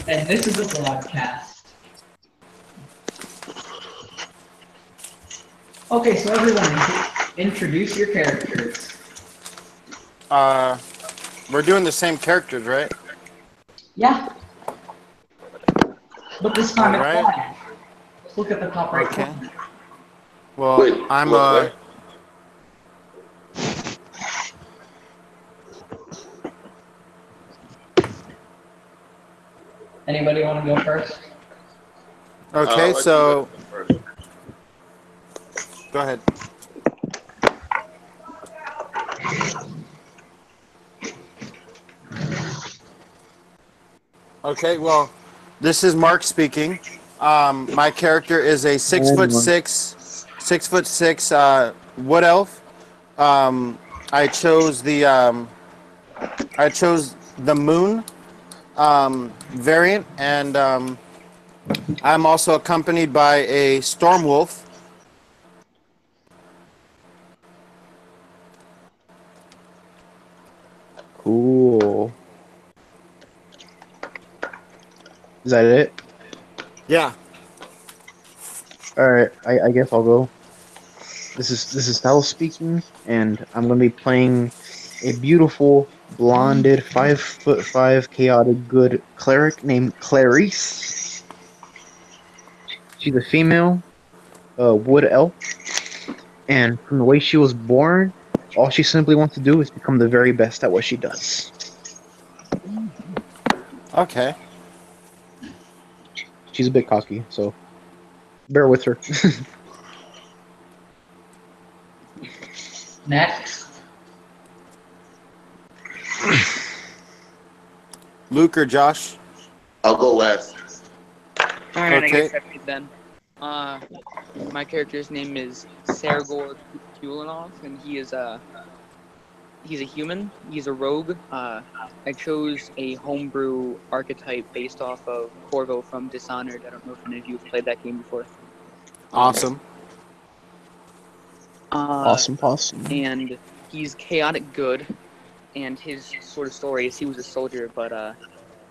And this is a broadcast. Okay, so everyone, introduce your characters. We're doing the same characters, right? Yeah. But this time it's Alright. live. Look at the top right Okay. corner. Well, Wait, I'm, what? Anybody want to go first? Okay, Let's so... do that first. Go ahead. Okay, well, this is Mark speaking. My character is a 6'6", wood elf. I chose the moon variant, and I'm also accompanied by a storm wolf. Cool. Is that it? Yeah. All right. I guess I'll go. This is Sal speaking, and I'm gonna be playing a beautiful blonded 5'5" chaotic good cleric named Clarice. She's a female, wood elf, and from the way she was born, all she simply wants to do is become the very best at what she does. Okay. She's a bit cocky, so bear with her. Next. Luke or Josh? I'll go last. Alright, I Okay. guess that's it then. My character's name is Sergor Kulinov, and he's a human. He's a rogue. I chose a homebrew archetype based off of Corvo from Dishonored. I don't know if any of you have played that game before. Awesome. Awesome. And he's chaotic good, and his sort of story is he was a soldier, but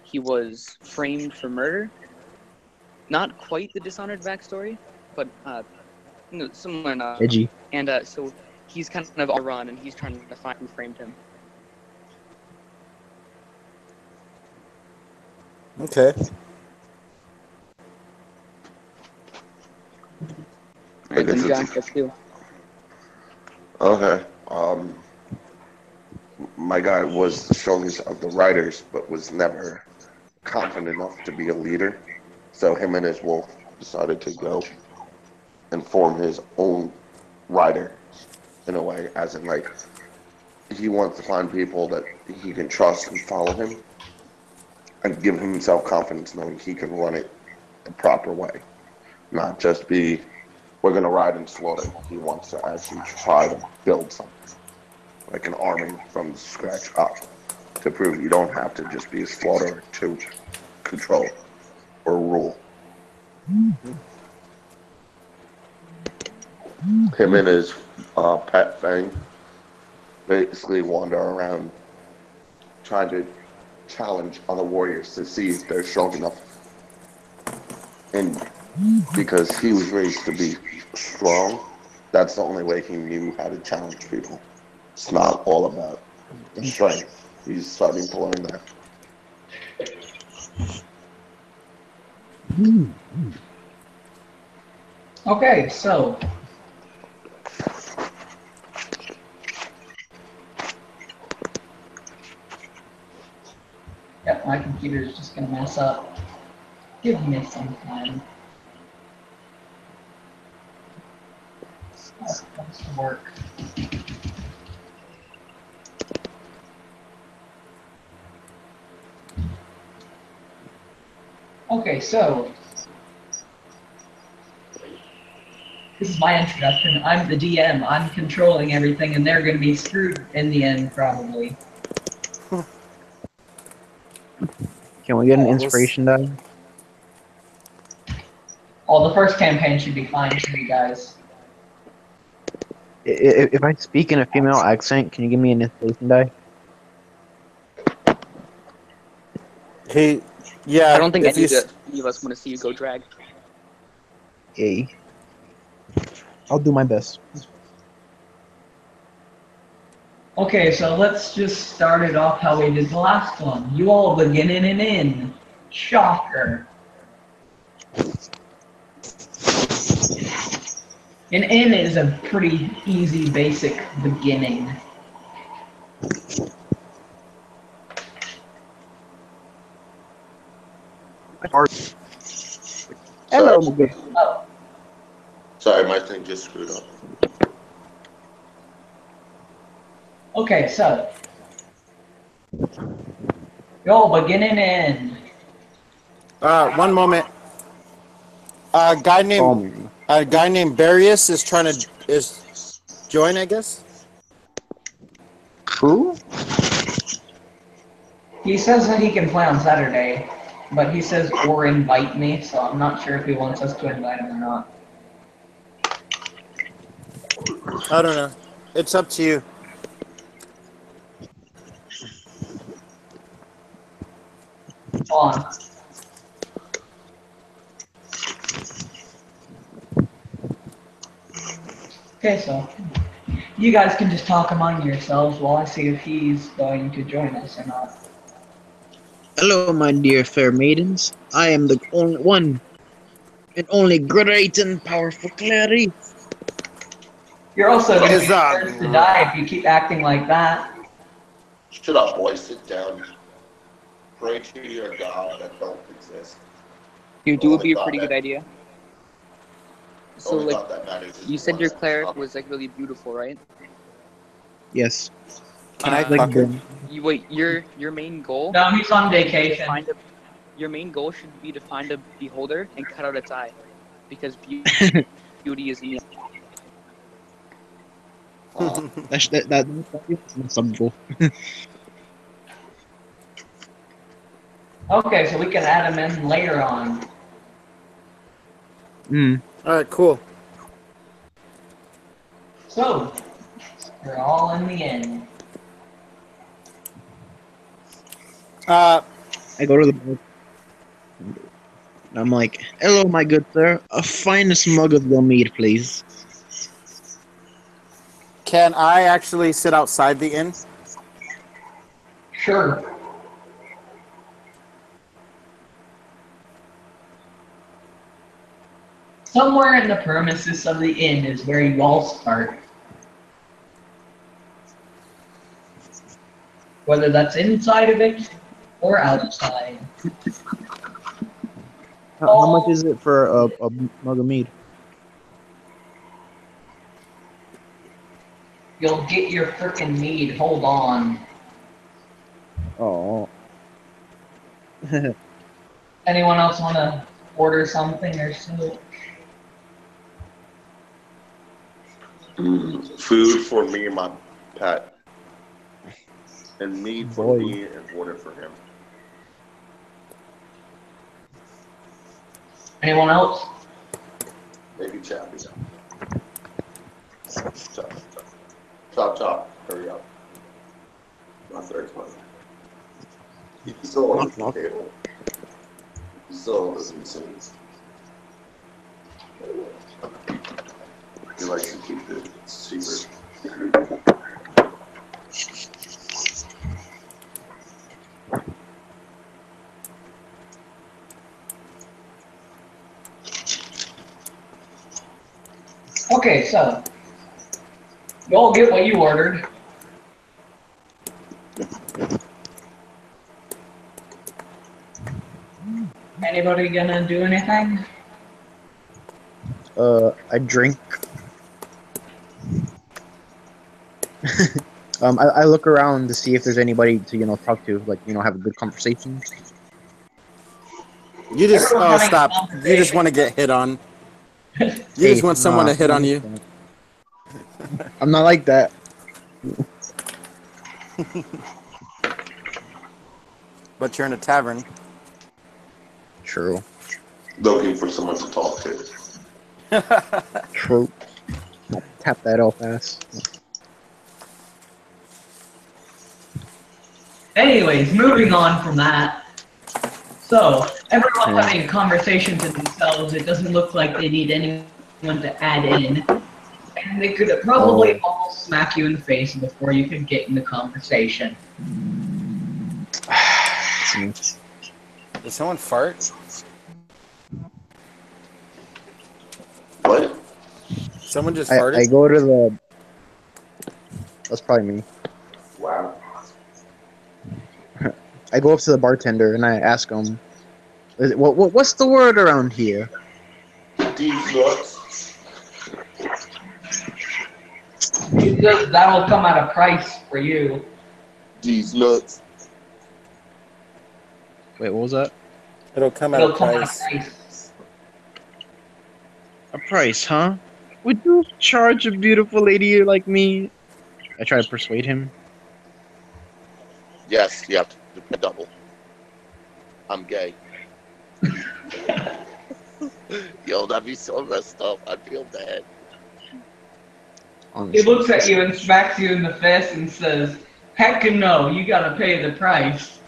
he was framed for murder. Not quite the Dishonored backstory, but similar enough. Edgy. And so he's kind of on a run, and he's trying to find who framed him. Okay. Alright, then guess Josh, it's- that's you. Okay. My guy was the strongest of the riders, but was never confident enough to be a leader. So him and his wolf decided to go and form his own rider, in a way, as in like he wants to find people that he can trust and follow him, and give himself confidence knowing he can run it the proper way, not just be we're gonna ride and slaughter. He wants to actually try to build something, like an army from scratch up, to prove you don't have to just be a slaughterer to control or rule. Him and his pet Fang basically wander around trying to challenge other warriors to see if they're strong enough. And because he was raised to be strong, that's the only way he knew how to challenge people. It's not all about strength. He's starting to learn that. Okay, so. Yep, my computer's just gonna mess up. Give me some time. That wants to work. Okay, so this is my introduction. I'm the DM. I'm controlling everything, and they're going to be screwed in the end, probably. Can we get an inspiration die? Oh, the first campaign should be fine for you guys. If I speak in a female accent, can you give me an inspiration die? He Yeah. I don't think if any you s- of us want to see you go drag. Hey, I'll do my best. Okay, so let's just start it off how we did the last one. You all begin in an inn. Shocker. An inn is a pretty easy, basic beginning. Hello, Sorry, my good. Oh, sorry, my thing just screwed up. okay, so you all begin in an inn. one moment. A guy named Oh man. Barius is join, I guess. True. He says that he can play on Saturday, but he says or invite me, so I'm not sure if he wants us to invite him or not. I don't know. It's up to you. On. Okay, so you guys can just talk among yourselves while I see if he's going to join us or not. Hello, my dear fair maidens. I am the only one and only great and powerful Clary. You're also going to be Is the first to die if you keep acting like that. Shut up, boy. Sit down. Pray to your God that don't exist. Dude, The would only be a God pretty good that- idea. the So, only like, God that matters is you said one your that cleric stop. was like really beautiful, right? Yes. Can I Uh, fuck her? You wait. Your main goal. No, he's on should be to vacation. your main goal should be to find a beholder and cut out its eye, because beauty is in the Aw. That's acceptable. Okay, so we can add him in later on. Mm. All right, cool. So, we're all in the inn. Uh, I go to the bar. And I'm like, hello, my good sir. A finest mug of your mead, please. can I actually sit outside the inn? Sure. Somewhere in the premises of the inn is where you all start. Whether that's inside of it or outside. How much is it for a mug of mead? You'll get your frickin' mead. Hold on. Oh. Anyone else want to order something or so? Food for me and my pet. And meat for Boy. me and water for him. Anyone else? Maybe Chappie. Chop, chop, chop. Hurry up. My third one. He's still on the table. He still doesn't sing. He likes to keep it secret. Okay, so you all get what you ordered. Anybody gonna do anything? I drink. I look around to see if there's anybody to talk to, like have a good conversation. You just Everyone's having a stop. You conversation. just want to get hit on. You Hey, just want someone to hit on you. I'm not like that. But you're in a tavern. True. Looking for someone to talk to. True. Tap that off ass. Anyways, moving on from that. So, everyone's having conversations in themselves. It doesn't look like they need anyone to add in. And they could probably all smack you in the face before you could get in the conversation. Did someone fart? What? Someone just I farted? go to the. That's probably me. Wow. I go up to the bartender and I ask him, what's the word around here? These nuts. Because that'll come at a price for you. These nuts. Wait, what was that? It'll come at It'll a come at a price. price. A price, huh? Would you charge a beautiful lady like me? I try to persuade him. Yes, you have to pay double. I'm gay. Yo, that'd be so messed up. I feel bad. He Honestly. looks at you and smacks you in the face and says, "Heck no, you gotta pay the price."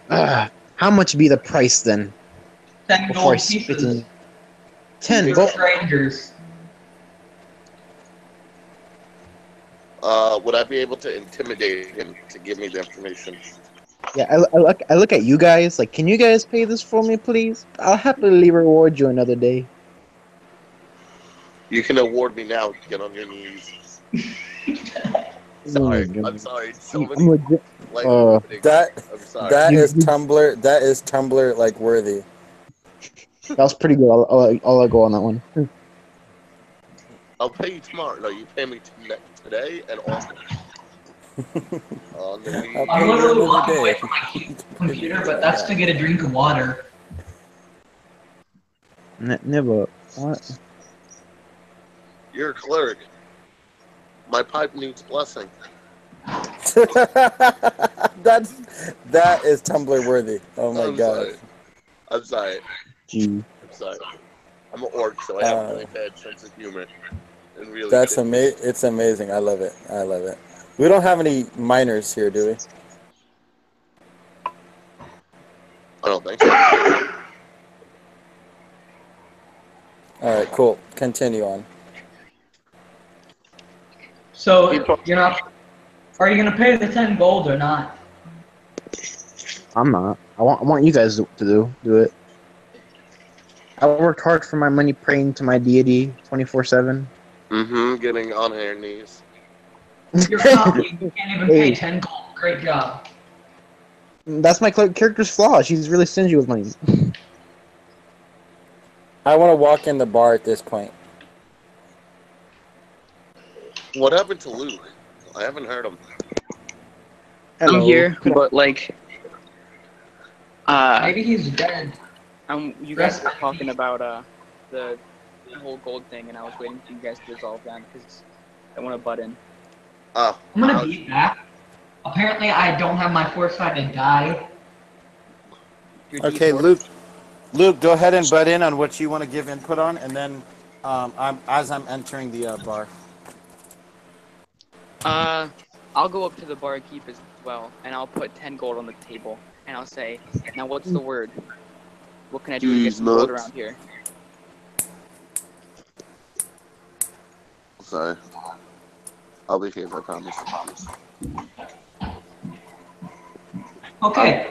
How much be the price then? 10 Before I gold spit pieces. in 10 We're gold. strangers. Would I be able to intimidate him to give me the information? Yeah, I look at you guys like, can you guys pay this for me, please? I'll happily reward you another day. You can award me now. Get on your knees. Sorry, I'm sorry. So I'm many legit. like That I'm sorry. that You- is Tumblr. That is Tumblr like worthy. That was pretty good. I'll go on that one. I'll pay you tomorrow. No, you pay me today and also. On the knees. I'll I'm pay you literally another walking day away if from you- my computer, but that's to get a drink of water. Never. What? You're a cleric. My pipe needs blessing. that is Tumblr worthy. Oh my I'm god. sorry. I'm sorry. Gee. I'm sorry. I'm an orc, so I have a really bad sense of humor. And really That's good- amazing. It's amazing. I love it. I love it. We don't have any minors here, do we? I don't think so. All right, cool. Continue on. So, you're not. Are you gonna pay the 10 gold or not? I'm not. I want you guys to do it. I worked hard for my money, praying to my deity 24/7. Mm-hmm. Getting on your knees. You're not. You can't even pay Hey. 10 gold. Great job. That's my character's flaw. She's really stingy with money. I want to walk in the bar at this point. What happened to Luke? I haven't heard him. Hello. I'm here, but like, Maybe he's dead. you guys were talking about the whole gold thing, and I was waiting for you guys to resolve that because I want to butt in. Oh, I'm gonna beat back. Apparently, I don't have my foresight to die. Your Okay, D4. Luke, go ahead and butt in on what you want to give input on, and then as I'm entering the bar. I'll go up to the barkeep as well, and I'll put 10 gold on the table, and I'll say, "Now, what's the word? What can I do to get some gold nuts. around here?" sorry. I'll be here, I promise. Okay.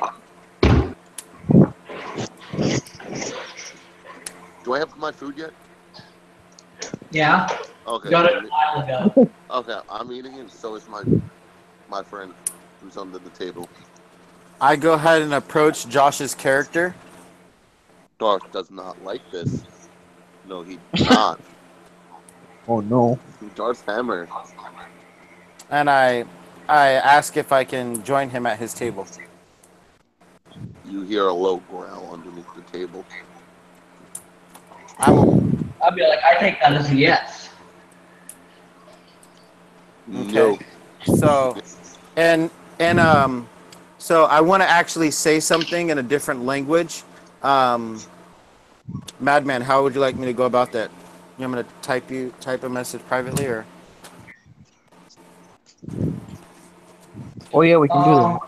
Do I have my food yet? Yeah. Okay. Got it a while ago. Okay, I'm eating it, so is my friend who's under the table. I go ahead and approach Josh's character. Dark does not like this. No, he does not. Oh no. Darth Hammer. And I ask if I can join him at his table. You hear a low growl underneath the table. I'd be like, I take that as a yes. No. So, so I want to actually say something in a different language. Madman, how would you like me to go about that? You want me to type a message privately, or? Oh yeah, we can do that.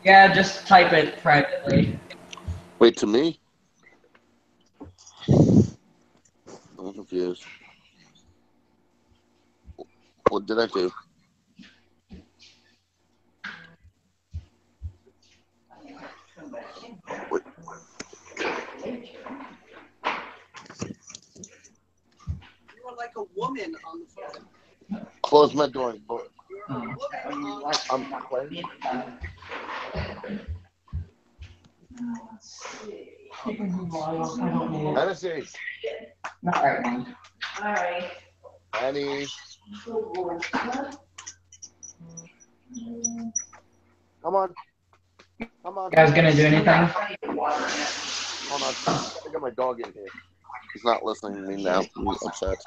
Yeah, just type it privately. Wait, to me? I'm confused. What did I do? Wait. You are like a woman on the phone. Close my door. But Oh. I'm playing. Hennessy. Not right one. Alright. Annie. Come on. Come on. You guys gonna do anything? Hold on. I gotta get my dog in here. He's not listening to me now. He's upset.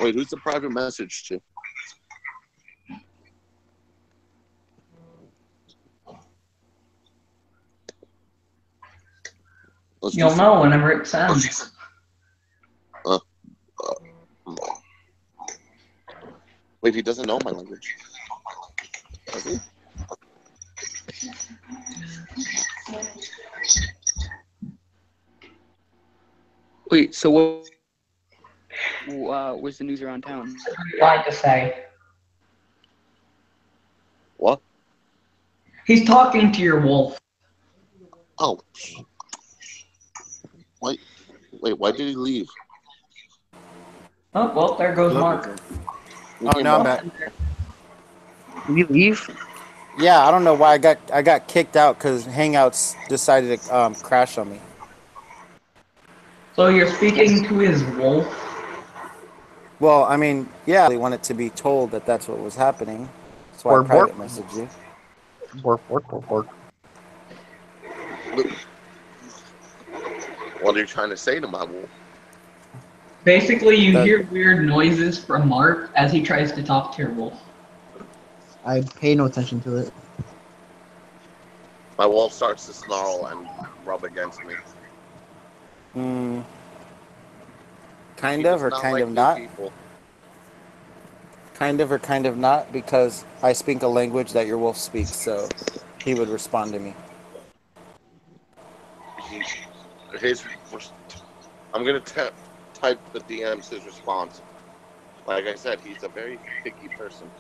Wait, who's the private message to? Let's You'll do know whenever it sends. Wait, he doesn't know my language. Does he? Wait, so what was the news around town? Like to say. What? He's talking to your wolf. Oh. Wait, why did he leave? Oh, well, there goes Look. Mark. Oh, no, I'm back. Did you leave? Yeah, I don't know why I got kicked out because Hangouts decided to crash on me. So you're speaking to his wolf? Well, I mean, yeah, they wanted to be told that that's what was happening. That's why I Bork, private bork. messaged you. Bork, bork, bork, bork. What are you trying to say to my wolf? Basically, you That- hear weird noises from Mark as he tries to talk to your wolf. I pay no attention to it. My wolf starts to snarl and rub against me. Kind He of does or not kind like of new not. people. Kind of or kind of not, because I speak a language that your wolf speaks, so he would respond to me. I'm gonna type the DMs his response. Like I said, he's a very picky person.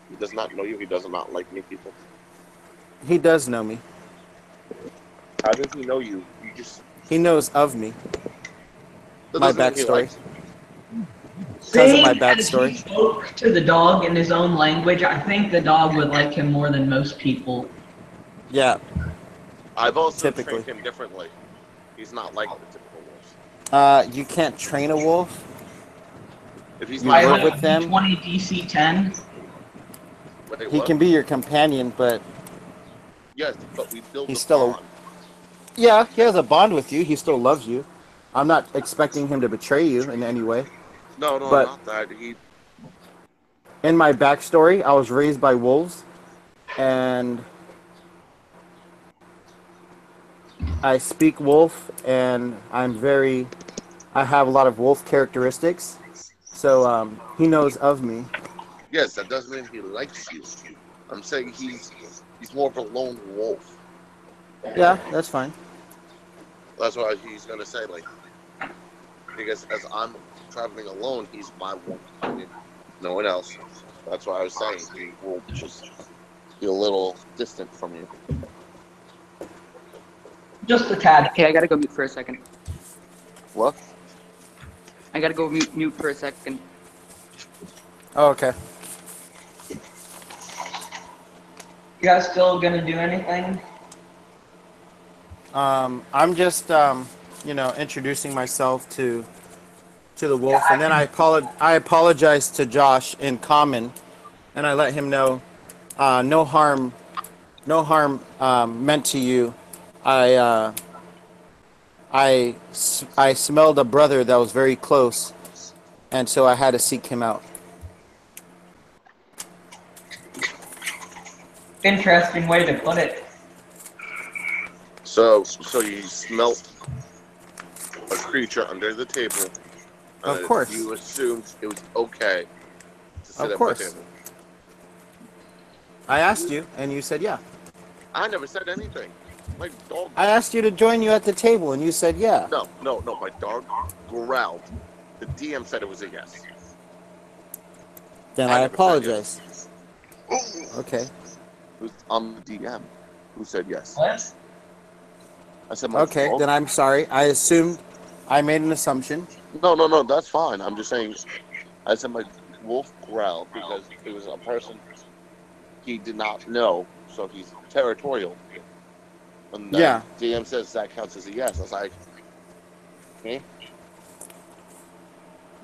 He does not know you. He does not like new people. He does know me. How does he know you? You just He knows of me. that My doesn't mean he backstory. likes you. Because of my Seeing as he backstory. spoke to the dog in his own language, I think the dog would like him more than most people. Yeah. I've also Typically. trained him differently. He's not like the typical wolves. You can't train a wolf. If he's You not live like, with them. 20 DC 10. wait, He what? can be your companion, but Yes, but we build He's a still a- bond. yeah, he has a bond with you. He still loves you. I'm not expecting him to betray you in any way. No, but- not that. He In my backstory, I was raised by wolves, and I speak wolf, and I have a lot of wolf characteristics. So he knows of me. yes, that doesn't mean he likes you. I'm saying he's more of a lone wolf. Yeah, that's fine. That's why he's gonna say like, because as I'm traveling alone, he's my one companion, no one else. That's why I was saying he will just be a little distant from you. Just a tad. Okay, I gotta go mute for a second. What? I gotta go mute for a second. Oh, okay. You guys still gonna do anything? I'm just introducing myself to the wolf, and then I apologize to Josh in common, and I let him know no harm meant to you. I smelled a brother that was very close, and so I had to seek him out. Interesting way to put it. So you smelt a creature under the table. Of course. You assumed it was okay to sit Of at course. my table. I asked you, and you said yeah. I never said anything. My dog. I asked you to join you at the table, and you said yeah. No. My dog growled. The DM said it was a yes. Then I I never said apologize. yes. Okay. I'm the DM who said yes. What? I said my Okay, dog. then I'm sorry. I assumed I made an assumption. No, that's fine. I'm just saying, I said my wolf growled because it was a person he did not know, so he's territorial. And then Yeah. DM says that counts as a yes. I was like, me?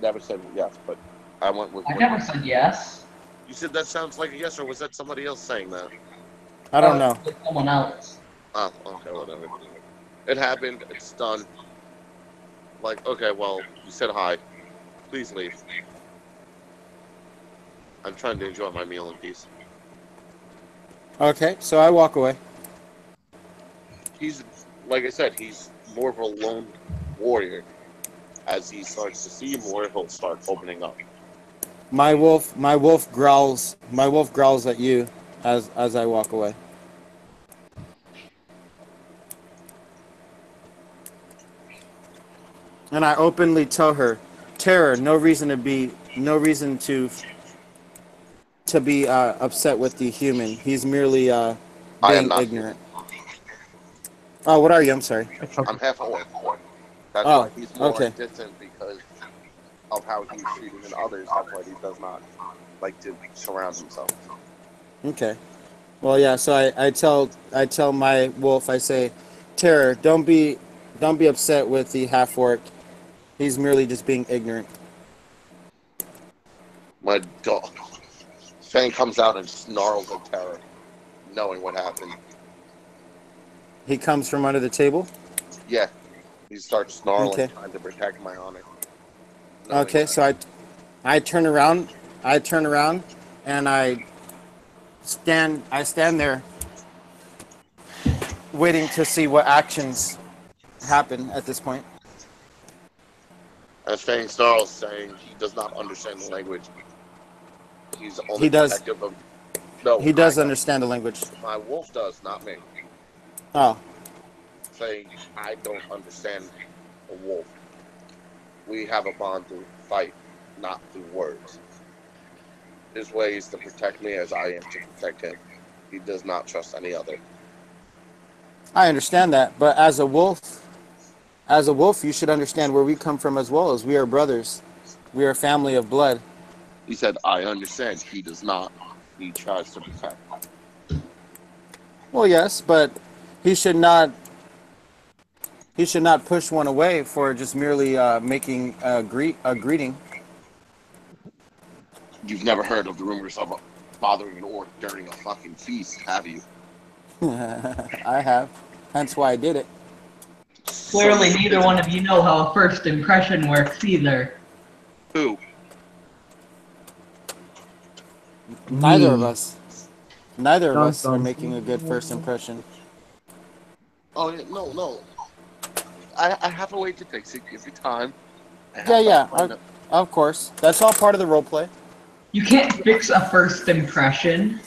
Never said yes, but I went with I what never said yes. you said. That sounds like a yes, or was that somebody else saying that? I don't know. With someone else. Oh, okay, whatever. It happened. It's done. Like, okay, well, you said hi. Please leave. I'm trying to enjoy my meal in peace. Okay, so I walk away. He's, like I said, he's more of a lone warrior. As he starts to see more, he'll start opening up. My wolf growls. My wolf growls at you as I walk away. And I openly tell her, Terror, no reason to be upset with the human. He's merely I am being not ignorant. Oh, what are you? I'm sorry. I'm half orc. That's Oh, why he's more okay. like distant because of how he's treating others. That's why he does not like to surround himself. Okay. Well, yeah. So I tell my wolf. I say, Terror, don't be upset with the half orc. He's merely just being ignorant. My dog. Fang comes out and snarls at Terror, knowing what happened. He comes from under the table. Yeah. He starts snarling, Okay. trying to protect my honor. Knowing Okay. that. So I turn around. And I stand there, waiting to see what actions happen at this point. As Fang snarls, saying he does not understand the language. He's only He does. protective of. No, He does I- understand the language. My wolf does, not me. Oh, Saying I don't understand a wolf. We have a bond through fight, not through words. His way is to protect me as I am to protect him. He does not trust any other. I understand that, but as a wolf, you should understand where we come from as well. As we are brothers, we are a family of blood. He said, I understand. He does not. He tries to protect. Well, yes, but he should not push one away for just merely making a greeting. You've never heard of the rumors of bothering an orc during a fucking feast, have you? I have, hence why I did it. Clearly, neither one of you know how a first impression works either. Who? Neither of us. Neither of Dun, us are dun. making a good first impression. Oh, yeah, no. I have a way to fix it. Give you time. Yeah. Of course, that's all part of the role play. You can't fix a first impression.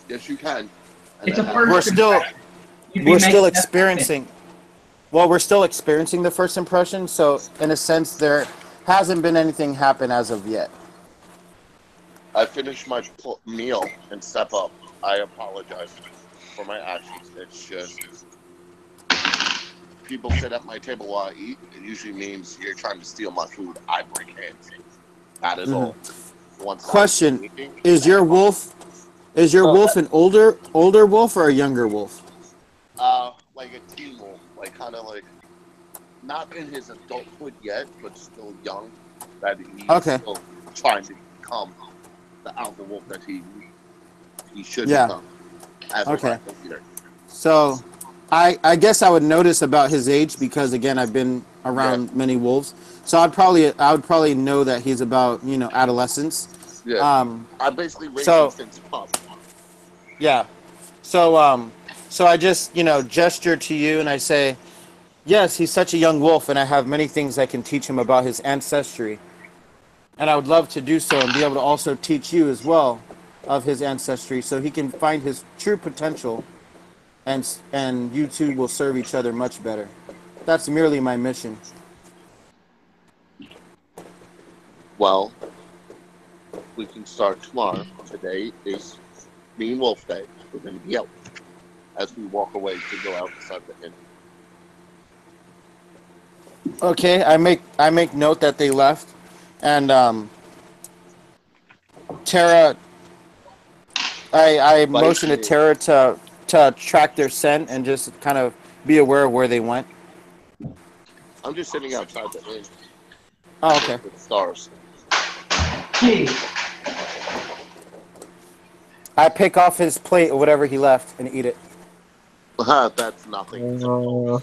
Yes, you can. And It's a that first We're still impression. You'd be we're still making a experiencing. Well, we're still experiencing the first impression, so in a sense, there hasn't been anything happen as of yet. I finish my meal and step up. I apologize for my actions. It's just people sit at my table while I eat. It usually means you're trying to steal my food. I break hands. That is all. Once I'm Question: eating, Is your wolf an older wolf or a younger wolf? like a teen wolf, like kind of like not in his adulthood yet, but still young. That he's Okay. still trying to become the alpha wolf that he should Yeah. become as a Okay. rifle leader. So, I guess I would notice about his age because again I've been around many wolves, so I would probably know that he's about adolescence. Yeah. I basically raised so- him since pup. Yeah. So I just gesture to you and I say, yes, he's such a young wolf, and I have many things I can teach him about his ancestry, and I would love to do so and be able to also teach you as well of his ancestry, so he can find his true potential, and you two will serve each other much better. That's merely my mission. Well, we can start tomorrow. Today is Mean Wolf Day. We're going to be out as we walk away to go outside the inn. Okay, I make note that they left, and Tara. I motion to Tara to track their scent and just kind of be aware of where they went. I'm just sitting outside the inn Oh, okay. with stars. Gee, I pick off his plate or whatever he left and eat it. That's nothing. A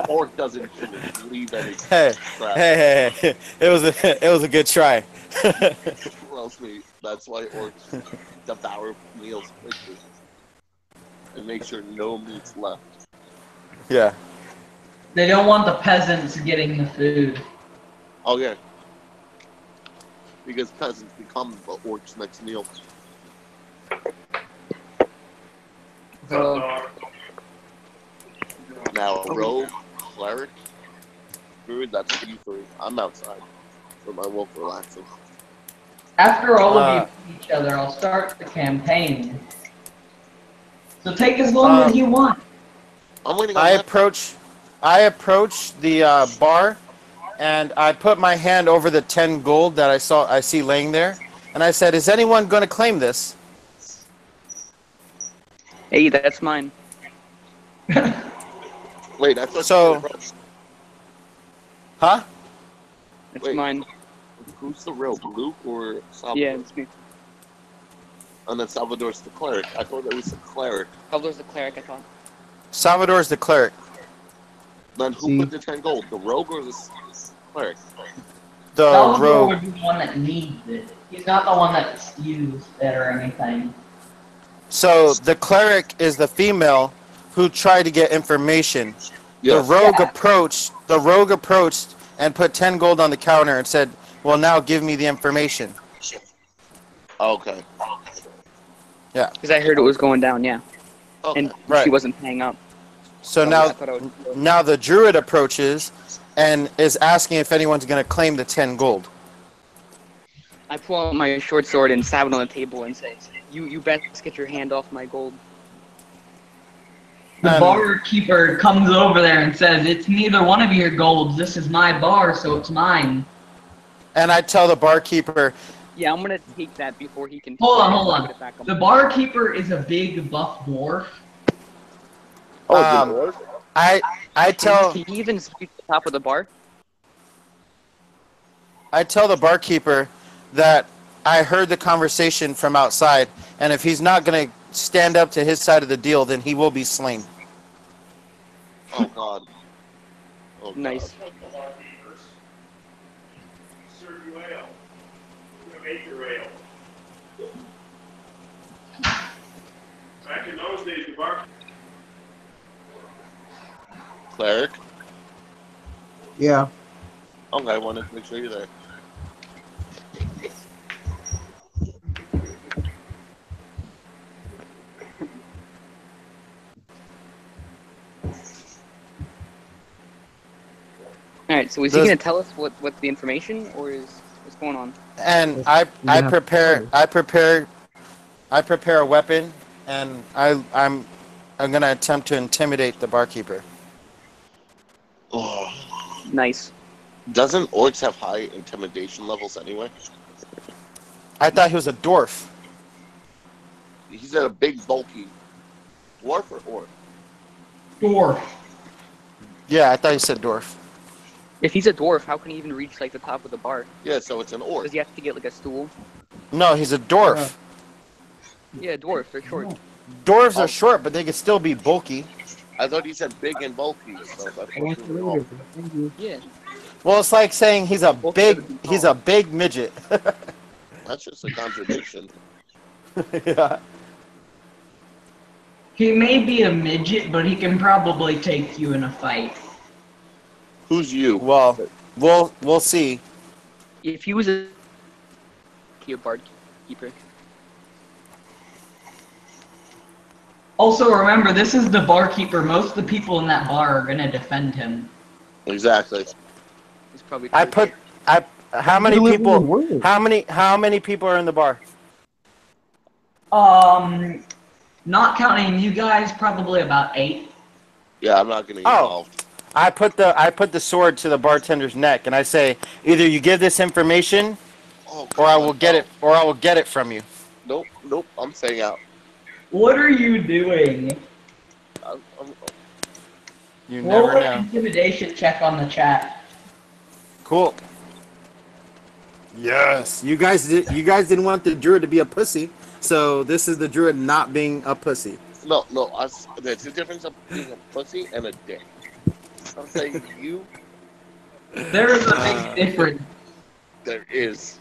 orc doesn't leave any Hey, crap. hey! It was a good try. Trust me, that's why orcs devour meals quickly and make sure no meat's left. Yeah. they don't want the peasants getting the food. Oh yeah, because peasants become the orcs' next meal. Now, rogue, cleric, druid, that's for you three. I'm outside for my wolf relaxing. After all of you meet each other, I'll start the campaign. So take as long as you want. I'm waiting on I that. approach the bar, and I put my hand over the 10 gold that I see laying there, and I said, "Is anyone going to claim this?" Hey, that's mine. Wait, I thought So- you said Huh? It's Wait. mine. who's the rogue, Luke or Salvador? Yeah, it's me. And then Salvador's the cleric. I thought it was the cleric. Salvador's the cleric, I thought. Salvador's the cleric. Then who See. put the 10 gold? The rogue or the cleric? The Salvador rogue. would be the one that needs it. He's not the one that's used it or anything. So the cleric is the female who tried to get information. Yes. The rogue approached and put 10 gold on the counter and said, "Well, now give me the information." Okay. Because I heard it was going down, yeah. Okay. And Right. she wasn't paying up. So I now thought I was... now the druid approaches and is asking if anyone's going to claim the 10 gold. I pull out my short sword and stab it on the table and say, You best get your hand off my gold. The Um, barkeeper comes over there and says, "It's neither one of your golds. This is my bar, so it's mine." And I tell the barkeeper, Yeah, I'm gonna take that before he can... Hold on. Put it back on. The barkeeper is a big buff dwarf. Um, I tell Can he even speak to the top of the bar? the barkeeper that I heard the conversation from outside, and if he's not going to stand up to his side of the deal, then he will be slain. Oh god. Oh, Nice. God. Serve you ale. We're gonna make your ale. Back in those days, the bar. Cleric? Yeah. Okay, I wanted to make sure you're there. Alright, so is he Does- gonna tell us what's the information, or is what's going on? And I Yeah. prepare a weapon, and I'm going to attempt to intimidate the barkeeper. Oh. Nice. Doesn't orcs have high intimidation levels anyway? I thought he was a dwarf. He's a big, bulky dwarf or orc? Dwarf. Yeah, I thought he said dwarf. If he's a dwarf, how can he even reach like the top of the bar? Yeah, so it's an orc. Does he have to get like a stool? No, he's a dwarf. Yeah, dwarf. They're short. Dwarves are short, but they can still be bulky. I thought he said big and bulky, so that's what you were wrong. Thank you. Yeah. Well, it's like saying he's a big midget. That's just a contradiction. Yeah. He may be a midget, but he can probably take you in a fight. Who's you? Well, we'll see. If he was a barkeeper, Also, remember, this is the barkeeper. Most of the people in that bar are gonna defend him. Exactly. It's probably I true. put I. How many Deliver people? your word. How many people are in the bar? Not counting you guys, probably about 8. Yeah, I'm not getting Oh. involved. I put the sword to the bartender's neck, and I say, either you give this information, Oh, or I God, will get no. it, or I will get it from you. Nope, nope. I'm staying out. What are you doing? I'm, You Roll never an know. intimidation check on the chat. Cool. Yes. You guys didn't want the druid to be a pussy, so this is the druid not being a pussy. no, there's a difference of being a pussy and a dick. I'm saying you, There is a big difference. there is.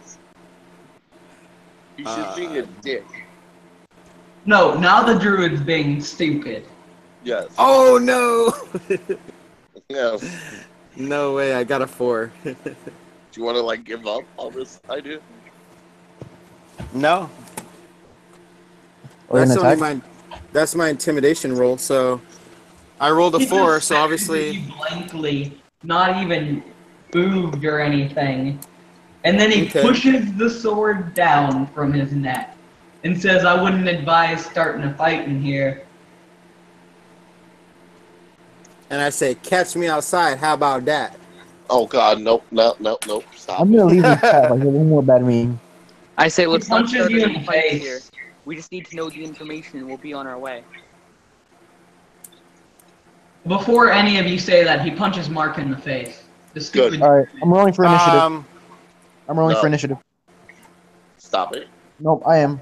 He's just being a dick. No, now the druid's being stupid. Yes. Oh no! Yes. No way! I got a 4. Do you want to like give up on this idea? No. Or an That's only attack? that's my intimidation roll. So I rolled a He 4. just So stares obviously. at you blankly, not even moved or anything. And then he Okay. pushes the sword down from his neck and says, I wouldn't advise starting a fight in here. And I say, catch me outside. How about that? Oh God, nope, nope. Stop. I'm gonna leave the chat if I get one more bad meme. I say let's not punches start you in any the fights face. here. We just need to know the information and we'll be on our way. Before any of you say that, he punches Mark in the face. The stupid. Alright, I'm rolling for initiative. Um. I'm rolling no. for initiative. Stop it. Nope, I am.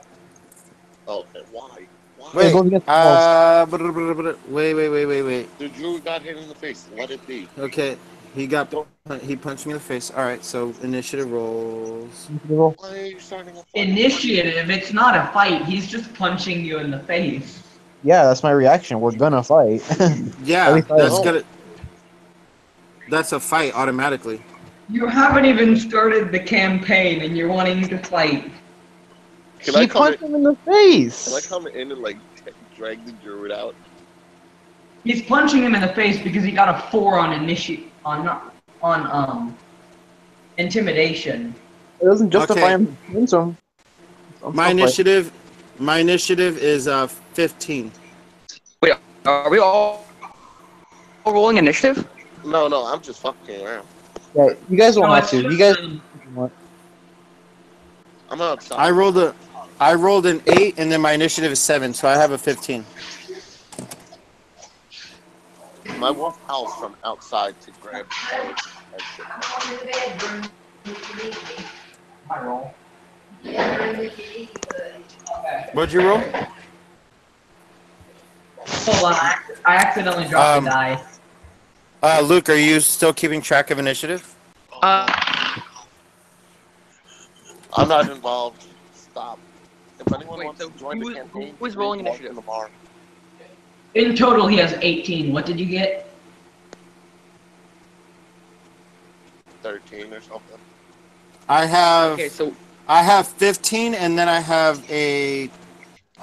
Oh, okay. Why? Why? Wait, Wait. go against the walls. Wait. The druid got hit in the face. Let it be. Okay. He punched me in the face. All right. So initiative rolls. Roll. Why are you starting a fight? Initiative, it's not a fight, he's just punching you in the face. Yeah, that's my reaction. We're gonna fight. Yeah. At least I That's am. gonna. That's a fight automatically. You haven't even started the campaign and you're wanting to fight. Can I He come punched in? him in the face. Can I come in and like drag the druid out? He's punching him in the face because he got a 4 on intimidation. It doesn't justify Okay. him doing so. My initiative is 15. Wait, are we all rolling initiative? No, I'm just fucking around. Yeah, you guys don't No, have it's to. just, You guys. I'm outside. I rolled an 8, and then my initiative is 7, so I have a 15. My wolf howls from outside to grab. I roll. What'd you roll? Hold on, I accidentally dropped a die. Luke, are you still keeping track of initiative? I'm not involved. Stop. If anyone Wait, wants so to join the who campaign, is please rolling walk initiative? in the bar. In total, he has 18. What did you get? 13 or something. I have Okay, so 15, and then I have a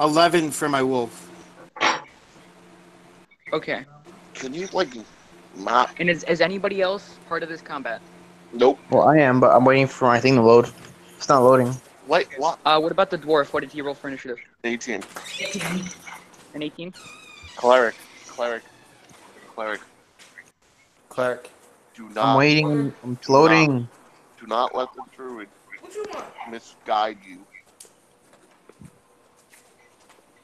11 for my wolf. okay. Can you like not? And is anybody else part of this combat? Nope. Well, I am, but I'm waiting for my thing to load. It's not loading. Wait, what? What about the dwarf? What did he roll for initiative? 18. An 18? Cleric. Cleric. Do not. I'm waiting. I'm loading. Do not let the druid misguide you.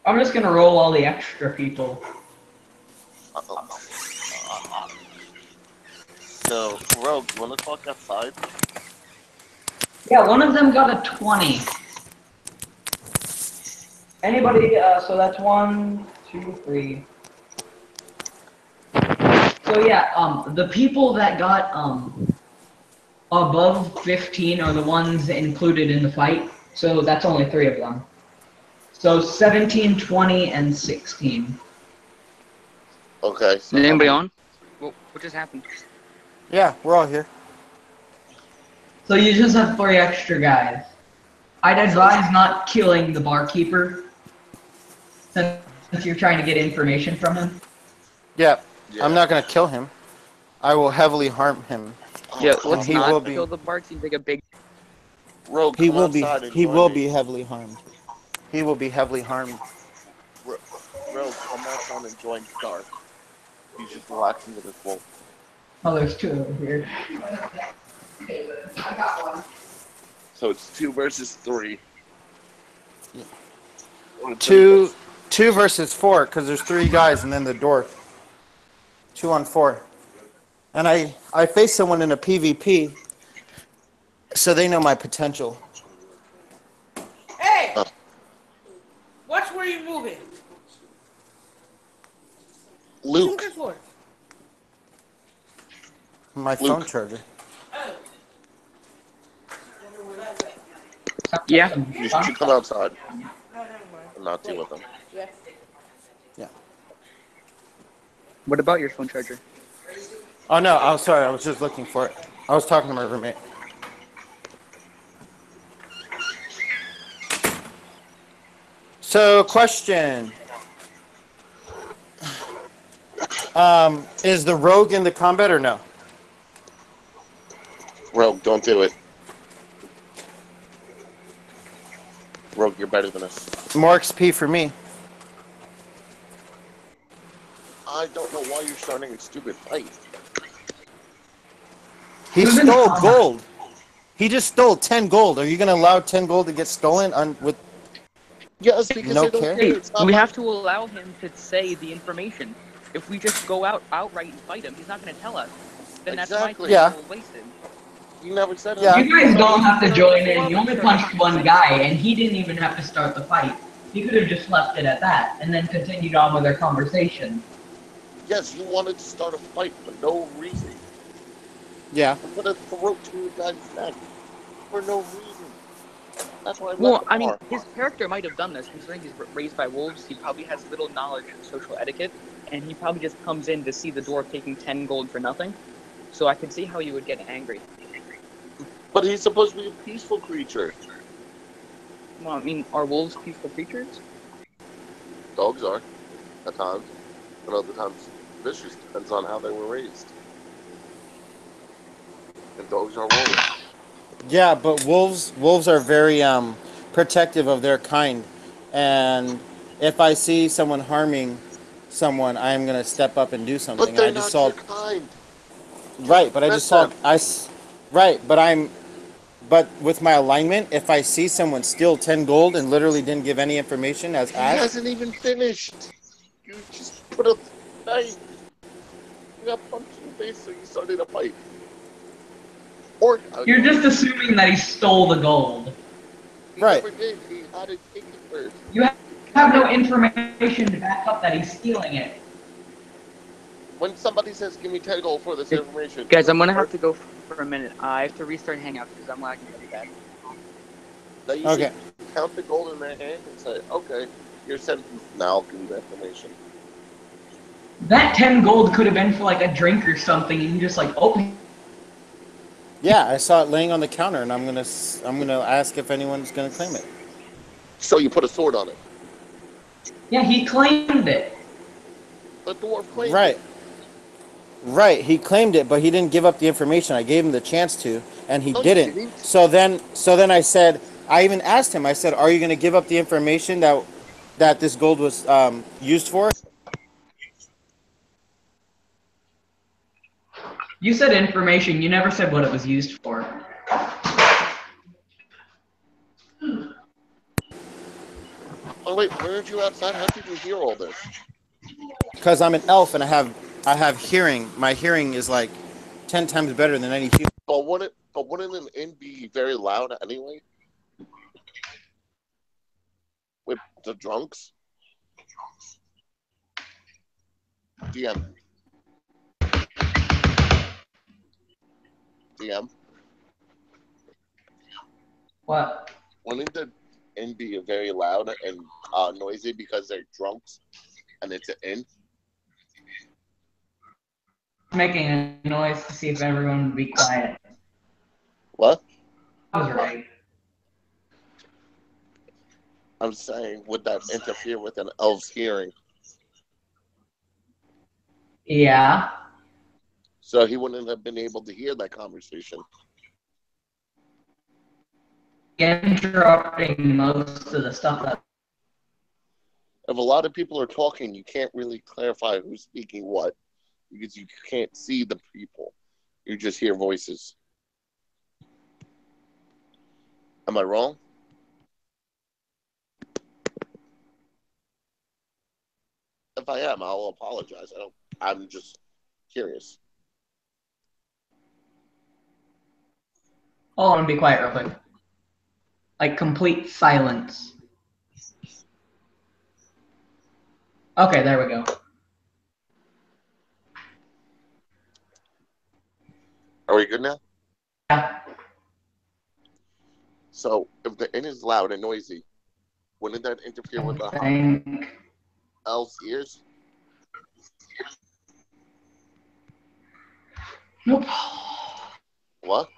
I'm just gonna roll all the extra people. So, Rogue, you wanna talk outside? Yeah, one of them got a 20. Anybody, so that's 1, 2, 3. So yeah, the people that got, above 15 are the ones included in the fight. So that's only 3 of them. So 17, 20, and 16. Okay. So Is anybody on? What just happened? Yeah, we're all here. So you just have 3 extra guys. I'd advise not killing the barkeeper, since Since you're trying to get information from him. Yeah, Yeah. I'm not gonna kill him. I will heavily harm him. Oh, Yeah, come let's he on. will not be- kill the Bart. Seems like a big. Rogue, He come will be. outside and He join will me. be heavily harmed. He will be heavily harmed. Rogue, come outside and join Dark. He's just relaxing with his wolf. Oh, there's two over here. So it's 2 versus 3. Yeah. Or 2 versus 4 because there's 3 guys and then the dwarf. 2 on 4. And I face someone in a PvP, so they know my potential. Hey! Oh. Watch where you're moving. Luke, Looking for. My phone charger. Oh. Yeah. you should come outside No, never mind. and not deal with them. Yeah. Yeah. What about your phone charger? Oh no, I'm sorry. I was just looking for it. I was talking to my roommate. So, question. Is the rogue in the combat or no? Rogue, don't do it. Rogue, you're better than us. More XP for me. I don't know why you're starting a stupid fight. He Who's in stole combat? gold. He just stole 10 gold. Are you going to allow 10 gold to get stolen with Yes, because No they don't care? care. It's not We my- have to allow him to say the information. If we just go outright and fight him, he's not going to tell us. Then that's Exactly. my time Yeah. well wasted. You never said Yeah. it. You guys don't have to join in. You only punched one guy, and he didn't even have to start the fight. He could have just left it at that, and then continued on with their conversation. Yes, you wanted to start a fight for no reason. Yeah. I'm gonna throw to a guy's neck for no reason. That's why I Well, left the I mean, bar. his character might have done this. Considering he's raised by wolves, he probably has little knowledge of social etiquette, and he probably just comes in to see the dwarf taking 10 gold for nothing. So I can see how you would get angry. But he's supposed to be a peaceful creature. Well, I mean, are wolves peaceful creatures? Dogs are, at times. And other times, vicious. Depends on how they were raised. And dogs are wolves. Yeah, but wolves are very protective of their kind. And if I see someone harming someone, I am going to step up and do something. But they're I just not saw your kind. Right, but I just saw Miss them. right, but with my alignment, if I see someone steal 10 gold and literally didn't give any information as He asked, hasn't even finished. You just put a knife. You got punched in the face, so you started a fight. Or You're just assuming that he stole the gold. he Right. never did. He had to take it first. You have no information to back up that he's stealing it. When somebody says, "Give me 10 gold for this information," Guys, I'm gonna have to go for a minute. I have to restart Hangout because I'm lagging really bad. Now you Okay. should count the gold in their hand and say, "Okay, you're sentenced now. I'll give you the information." That 10 gold could have been for like a drink or something, and you just like, oh, yeah, I saw it laying on the counter, and I'm gonna ask if anyone's gonna claim it. So you put a sword on it. yeah, he claimed it. The dwarf claimed Right. it. Right, he claimed it, but he didn't give up the information. I gave him the chance to, and he No, you didn't. didn't. So then I said, I even asked him. I said, "Are you going to give up the information that this gold was used for?" You said information, you never said what it was used for. Oh wait, weren't you outside? How did you hear all this? Because I'm an elf and I have hearing. My hearing is like 10 times better than any human. But wouldn't an inn be very loud anyway? With the drunks? DM. DM. What? Wouldn't the inn be very loud and noisy because they're drunks and it's an inn? Making a noise to see if everyone would be quiet. What? I was right. I'm saying, would that interfere with an elf's hearing? Yeah. So he wouldn't have been able to hear that conversation. Interrupting most of the stuff that. If a lot of people are talking, you can't really clarify who's speaking what because you can't see the people. You just hear voices. Am I wrong? If I am, I'll apologize. I'm just curious. Hold on and be quiet real quick. Like complete silence. Okay, there we go. Are we good now? Yeah. So if the inn is loud and noisy, wouldn't that interfere with the I think. elf's ears? Nope. What?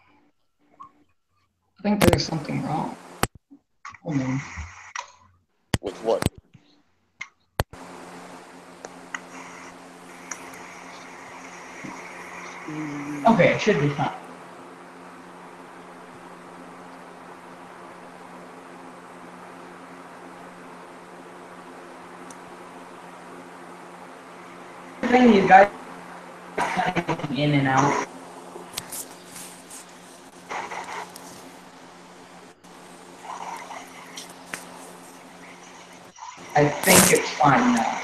I think there's something wrong. Hold on. With what? Okay, it should be fine. The thing you guys are cutting in and out. I think it's fine now.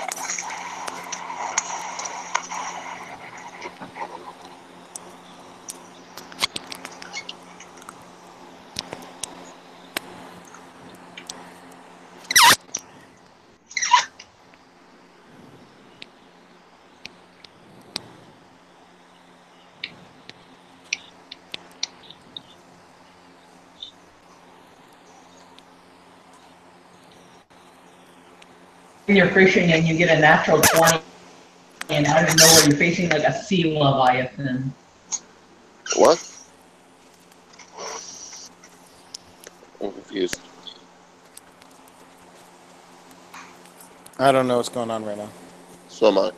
When you're fishing and you get a natural 20, and out of nowhere you're facing like a sea leviathan. What? I'm confused. I don't know what's going on right now. So am I.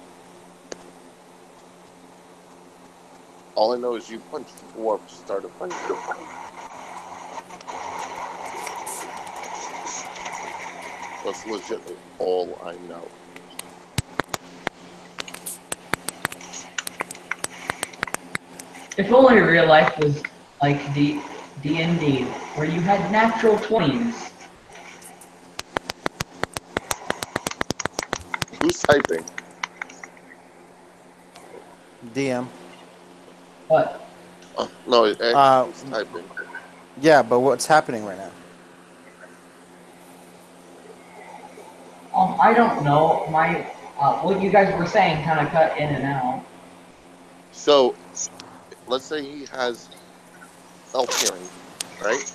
All I know is you punched the dwarf to start a fight. That's legitimately all I know. If only real life was like D&D, where you had natural 20s. Who's typing? DM. What? No, it actually who's typing. Yeah, but what's happening right now? I don't know. What you guys were saying kind of cut in and out. So, let's say he has elf hearing, right?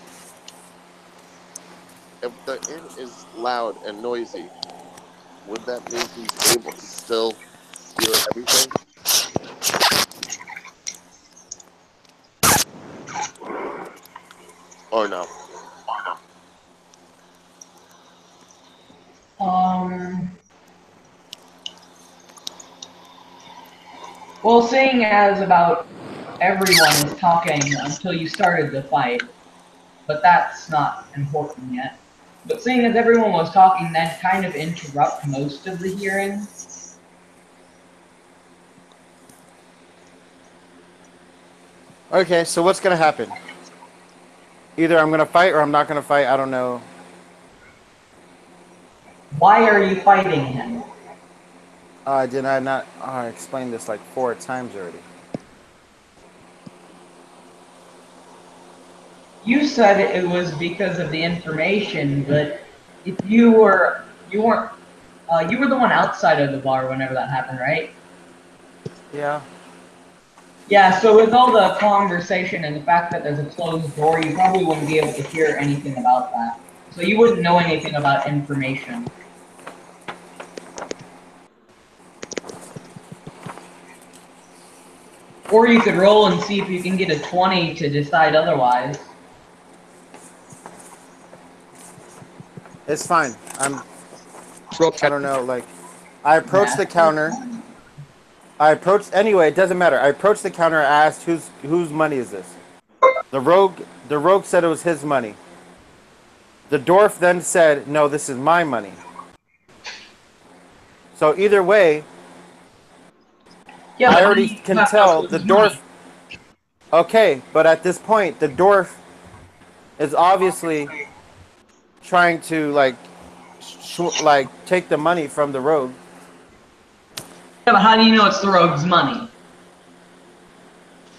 If the inn is loud and noisy, would that mean he's able to still hear everything? Or no? Well, seeing as about everyone is talking until you started the fight, but that's not important yet. But seeing as everyone was talking, that kind of interrupt most of the hearing. Okay, so what's gonna happen? Either I'm gonna fight or I'm not gonna fight. I don't know. Why are you fighting him? Did I not? I explained this like 4 times already. You said it was because of the information, but if you were the one outside of the bar whenever that happened, right? Yeah. Yeah, so with all the conversation and the fact that there's a closed door, you probably wouldn't be able to hear anything about that. So you wouldn't know anything about information. Or you could roll and see if you can get a 20 to decide otherwise. It's fine. Roll I check. don't know. Like, I approached the Yeah. counter. Anyway. It doesn't matter. I approached the counter. I asked, whose money is this? The rogue said it was his money. The dwarf then said, no, this is my money. So either way, Yeah, I but already you can have tell to the lose money. dwarf. Okay, but at this point, the dwarf is obviously trying to like take the money from the rogue. Yeah, but how do you know it's the rogue's money?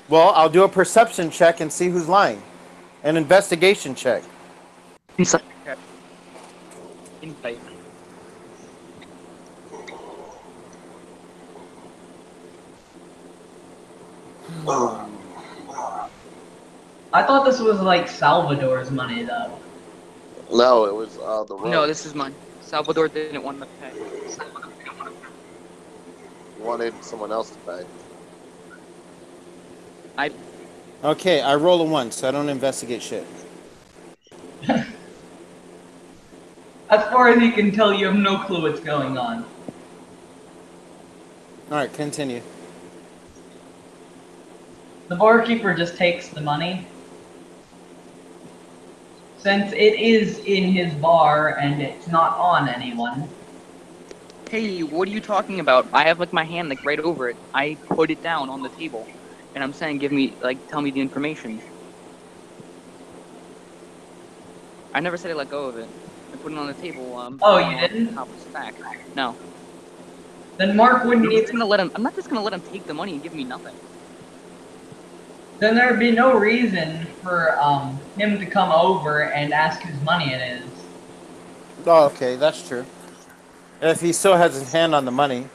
Well, I'll do a perception check and see who's lying. An investigation check. Insight check. Insight. I thought this was like Salvador's money, though. No, it was the road. No, this is mine. Salvador didn't want to pay. Wanted someone else to pay. Okay, I roll a 1, so I don't investigate shit. As far as you can tell, you have no clue what's going on. All right, continue. The barkeeper just takes the money. Since it is in his bar and it's not on anyone. Hey, what are you talking about? I have like my hand like right over it. I put it down on the table, and I'm saying, tell me the information. I never said I let go of it. I put it on the table. Oh, you didn't? Top of the stack. No. Then Mark wouldn't I'm just even. gonna let him. I'm not just gonna let him take the money and give me nothing. Then there'd be no reason for him to come over and ask whose money it is. Oh, okay, that's true. If he still has his hand on the money.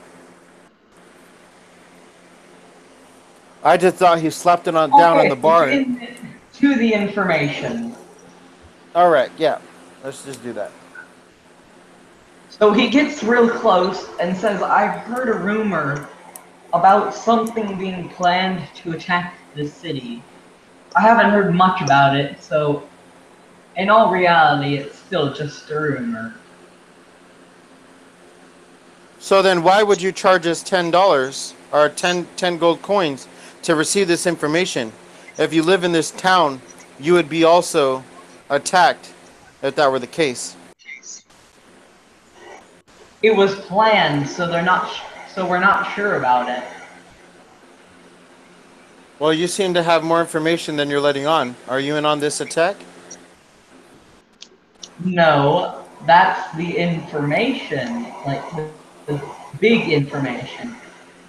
I just thought he slapped it down on the bar. To the information. All right, yeah. Let's just do that. So he gets real close and says, I've heard a rumor about something being planned to attack the city. I haven't heard much about it, so in all reality, it's still just a rumor. So then why would you charge us $10 or 10 gold coins to receive this information? If you live in this town, you would be also attacked if that were the case. It was planned, so we're not sure about it. Well, you seem to have more information than you're letting on. Are you in on this attack? No, that's the information, like the big information.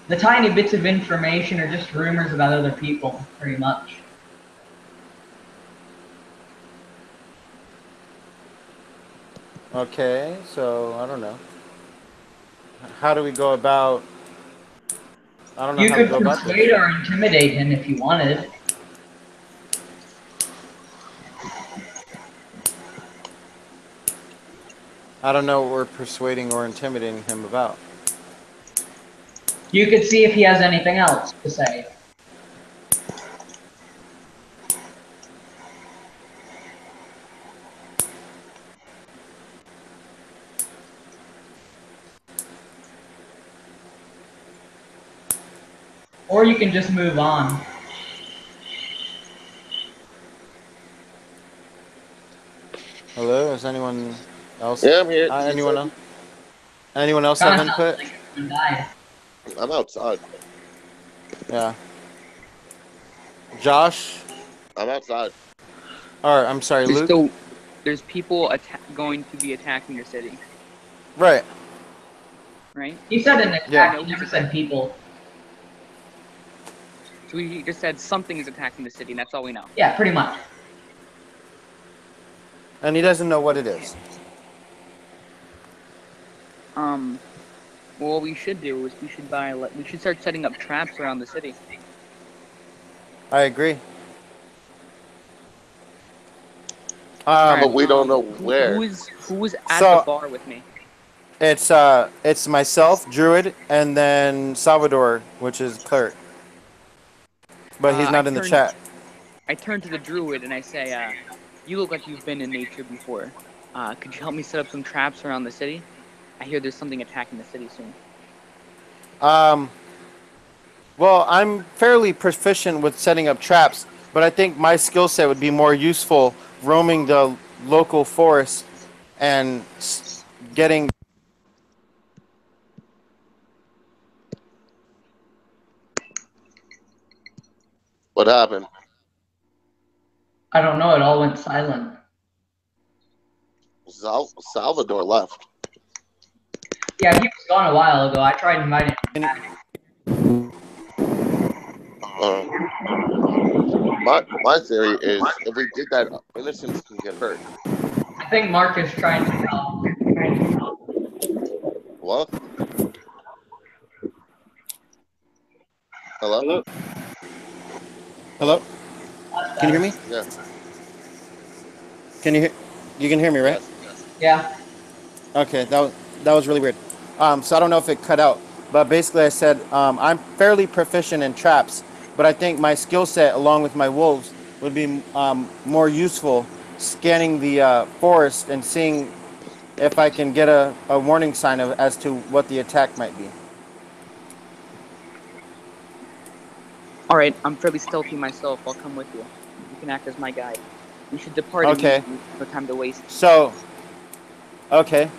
The tiny bits of information are just rumors about other people, pretty much. Okay, so I don't know. How do we go about... I don't know You how to could go about persuade this. or intimidate him if you wanted. I don't know what we're persuading or intimidating him about. You could see if he has anything else to say. Or you can just move on. Hello, is anyone else? Yeah, I'm here. Anyone else? Anyone else have Kinda sounds input? like someone died. I'm outside. Yeah. Josh? I'm outside. Or, I'm sorry, Luke? There's people going to be attacking the city, Right. right? He said an attack, Yeah. he never said people. So he just said something is attacking the city, and that's all we know. Yeah, pretty much. And he doesn't know what it is. Well, what we should do is we should start setting up traps around the city. I agree. But we don't know where. Who was at So- the bar with me? It's myself, Druid, and then Salvador, which is cleric. But he's not in the chat. I turn to the druid and I say, "You look like you've been in nature before. Could you help me set up some traps around the city? I hear there's something attacking the city soon. Well, I'm fairly proficient with setting up traps, but I think my skill set would be more useful roaming the local forest and getting. What happened? I don't know. It all went silent. Salvador left. Yeah, he was gone a while ago. I tried inviting him back. My theory is if we did that, innocents can get hurt. I think Mark is trying to help. What? Hello? Hello? Can you hear me? Yeah. Can you hear? You can hear me, right? Yeah. Okay, that was really weird. So I don't know if it cut out, but basically I said I'm fairly proficient in traps, but I think my skill set along with my wolves would be more useful scanning the forest and seeing if I can get a warning sign as to what the attack might be. All right, I'm fairly stealthy myself. I'll come with you. You can act as my guide. We should depart Okay. immediately. No time to waste. So, okay.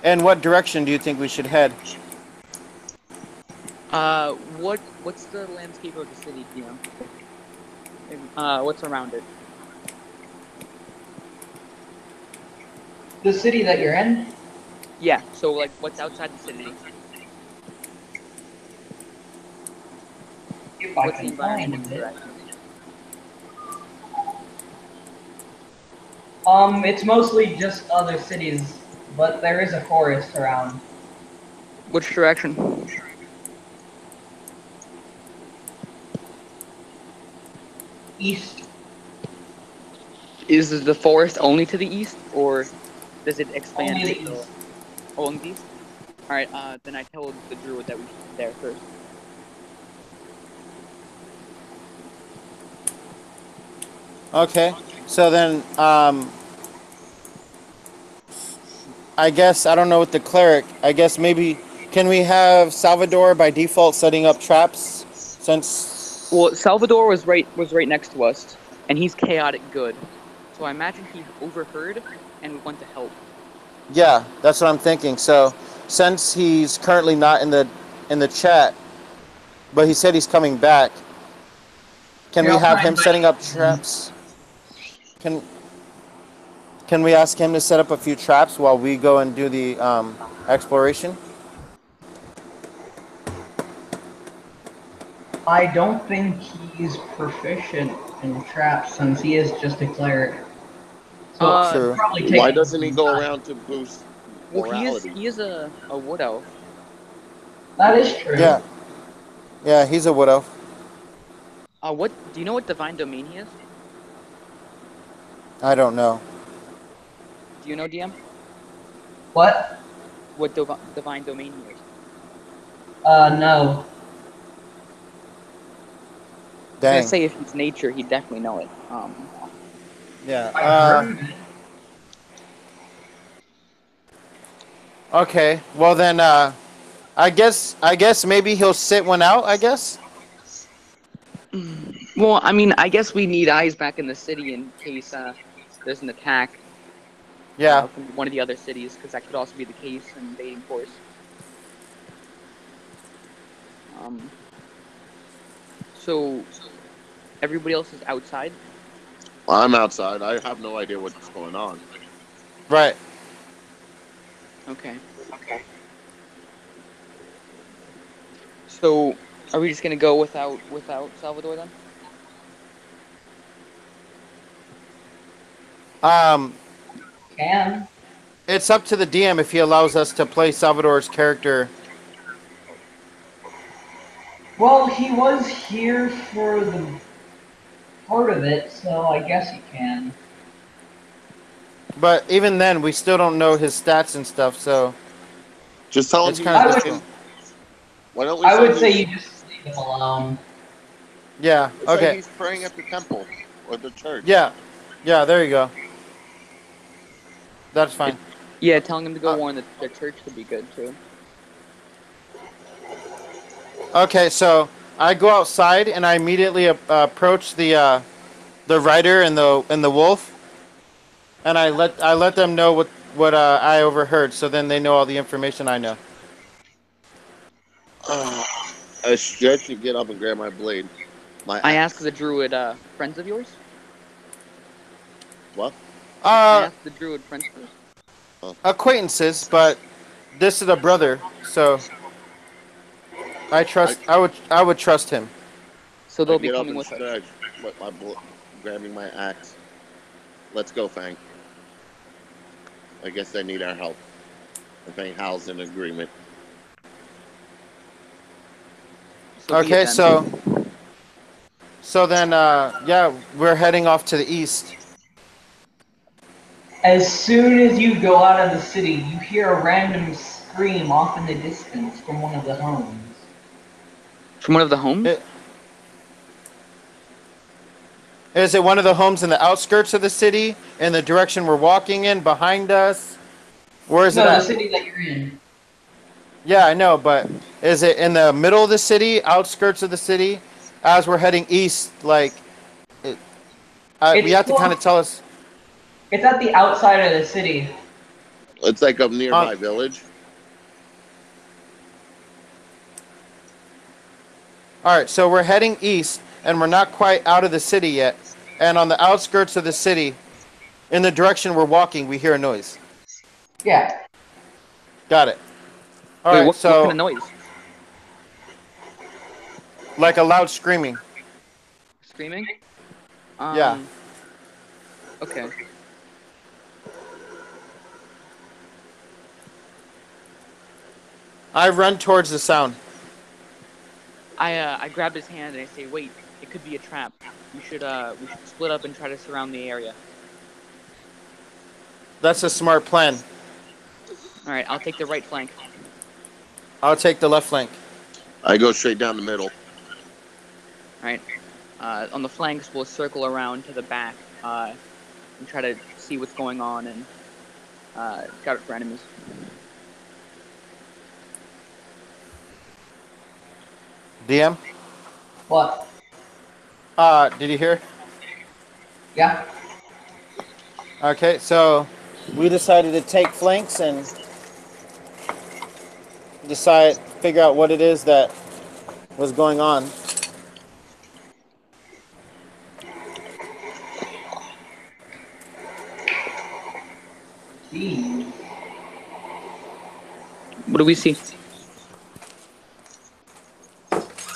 And what direction do you think we should head? What's the landscape of the city, DM? What's around it? The city that you're in? Yeah, so like what's outside the city? If I What's the can environment find it. direction? It's mostly just other cities, but there is a forest around. Which direction? East. Is the forest only to the east, or does it expand? Only the to east. Only the east? Alright, then I tell the druid that we should be there first. Okay, so then I guess I don't know with the cleric. I guess maybe can we have Salvador by default setting up traps since? Well, Salvador was right next to us, and he's chaotic good. So I imagine he overheard and we went to help. Yeah, that's what I'm thinking. So since he's currently not in the chat, but he said he's coming back, can we have him setting up traps? Can we ask him to set up a few traps while we go and do the exploration? I don't think he's proficient in traps since he is just a cleric. So True. probably take Why doesn't he go around to boost Well, morality? he is a wood elf. That is true. Yeah. Yeah, he's a wood elf. What do you know what divine domain he is? I don't know. Do you know, DM? What? What divine domain he is? No. I was Dang. gonna say if it's nature, he'd definitely know it. Yeah. Okay. Well then, I guess maybe he'll sit one out. I guess. Well, I mean, I guess we need eyes back in the city in case there's an attack. Yeah. From one of the other cities, because that could also be the case in invading force. So everybody else is outside. I'm outside. I have no idea what's going on. Right. Okay. So, are we just gonna go without Salvador then? Can. It's up to the DM if he allows us to play Salvador's character. Well, he was here for the part of it, so I guess he can. But even then, we still don't know his stats and stuff, so Just tell him. it's kind of difficult. Why don't we? I would say you just leave him alone. Yeah. It's like Okay. he's praying at the temple or the church. Yeah. Yeah, there you go. That's fine. Yeah, telling him to go warn the church could be good too. Okay, so I go outside and I immediately approach the rider and the wolf, and I let them know what I overheard. So then they know all the information I know. I stretch and get up and grab my blade. My I asked axe. the druid, friends of yours? What? I Uh, asked the druid friends of yours? acquaintances, but this is a brother, so I, I would trust him. So I they'll be get up coming and with us. stretch, grabbing my axe. Let's go, Fang. I guess they need our help. I think Hal's in agreement. So be it Okay, then. so then yeah, we're heading off to the east. As soon as you go out of the city, you hear a random scream off in the distance from one of the homes. From one of the homes? Is it one of the homes in the outskirts of the city, in the direction we're walking in, behind us? Where is it No, the at? city that you're in. Yeah, I know, but is it in the middle of the city, outskirts of the city, as we're heading east? Like, we have to kind of tell us. It's at the outside of the city. It's like a nearby village. All right, so we're heading east, and we're not quite out of the city yet. And on the outskirts of the city, in the direction we're walking, we hear a noise. Yeah. Got it. All Wait, right, what so kind of noise? like a loud screaming. Screaming? Yeah. Okay. I run towards the sound. I grab his hand and I say, "Wait, it could be a trap. We should split up and try to surround the area." That's a smart plan. All right, I'll take the right flank. I'll take the left flank. I go straight down the middle. All right. On the flanks, we'll circle around to the back and try to see what's going on and scout it for enemies. DM? What? Did you hear? Yeah. Okay, so we decided to take flanks and figure out what it is that was going on. What do we see?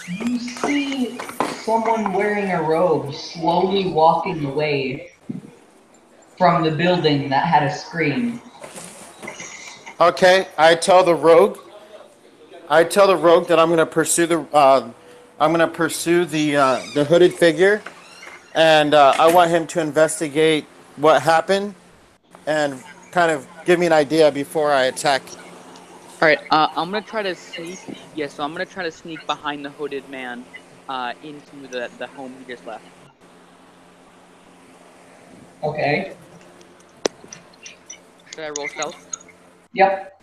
You see someone wearing a robe slowly walking away from the building that had a screen. Okay, I tell the rogue that I'm gonna pursue the hooded figure, and I want him to investigate what happened and kind of give me an idea before I attack. All right, I'm gonna try to sneak. Yeah, so I'm gonna try to sneak behind the hooded man into the home he just left. Okay. Should I roll stealth? Yep.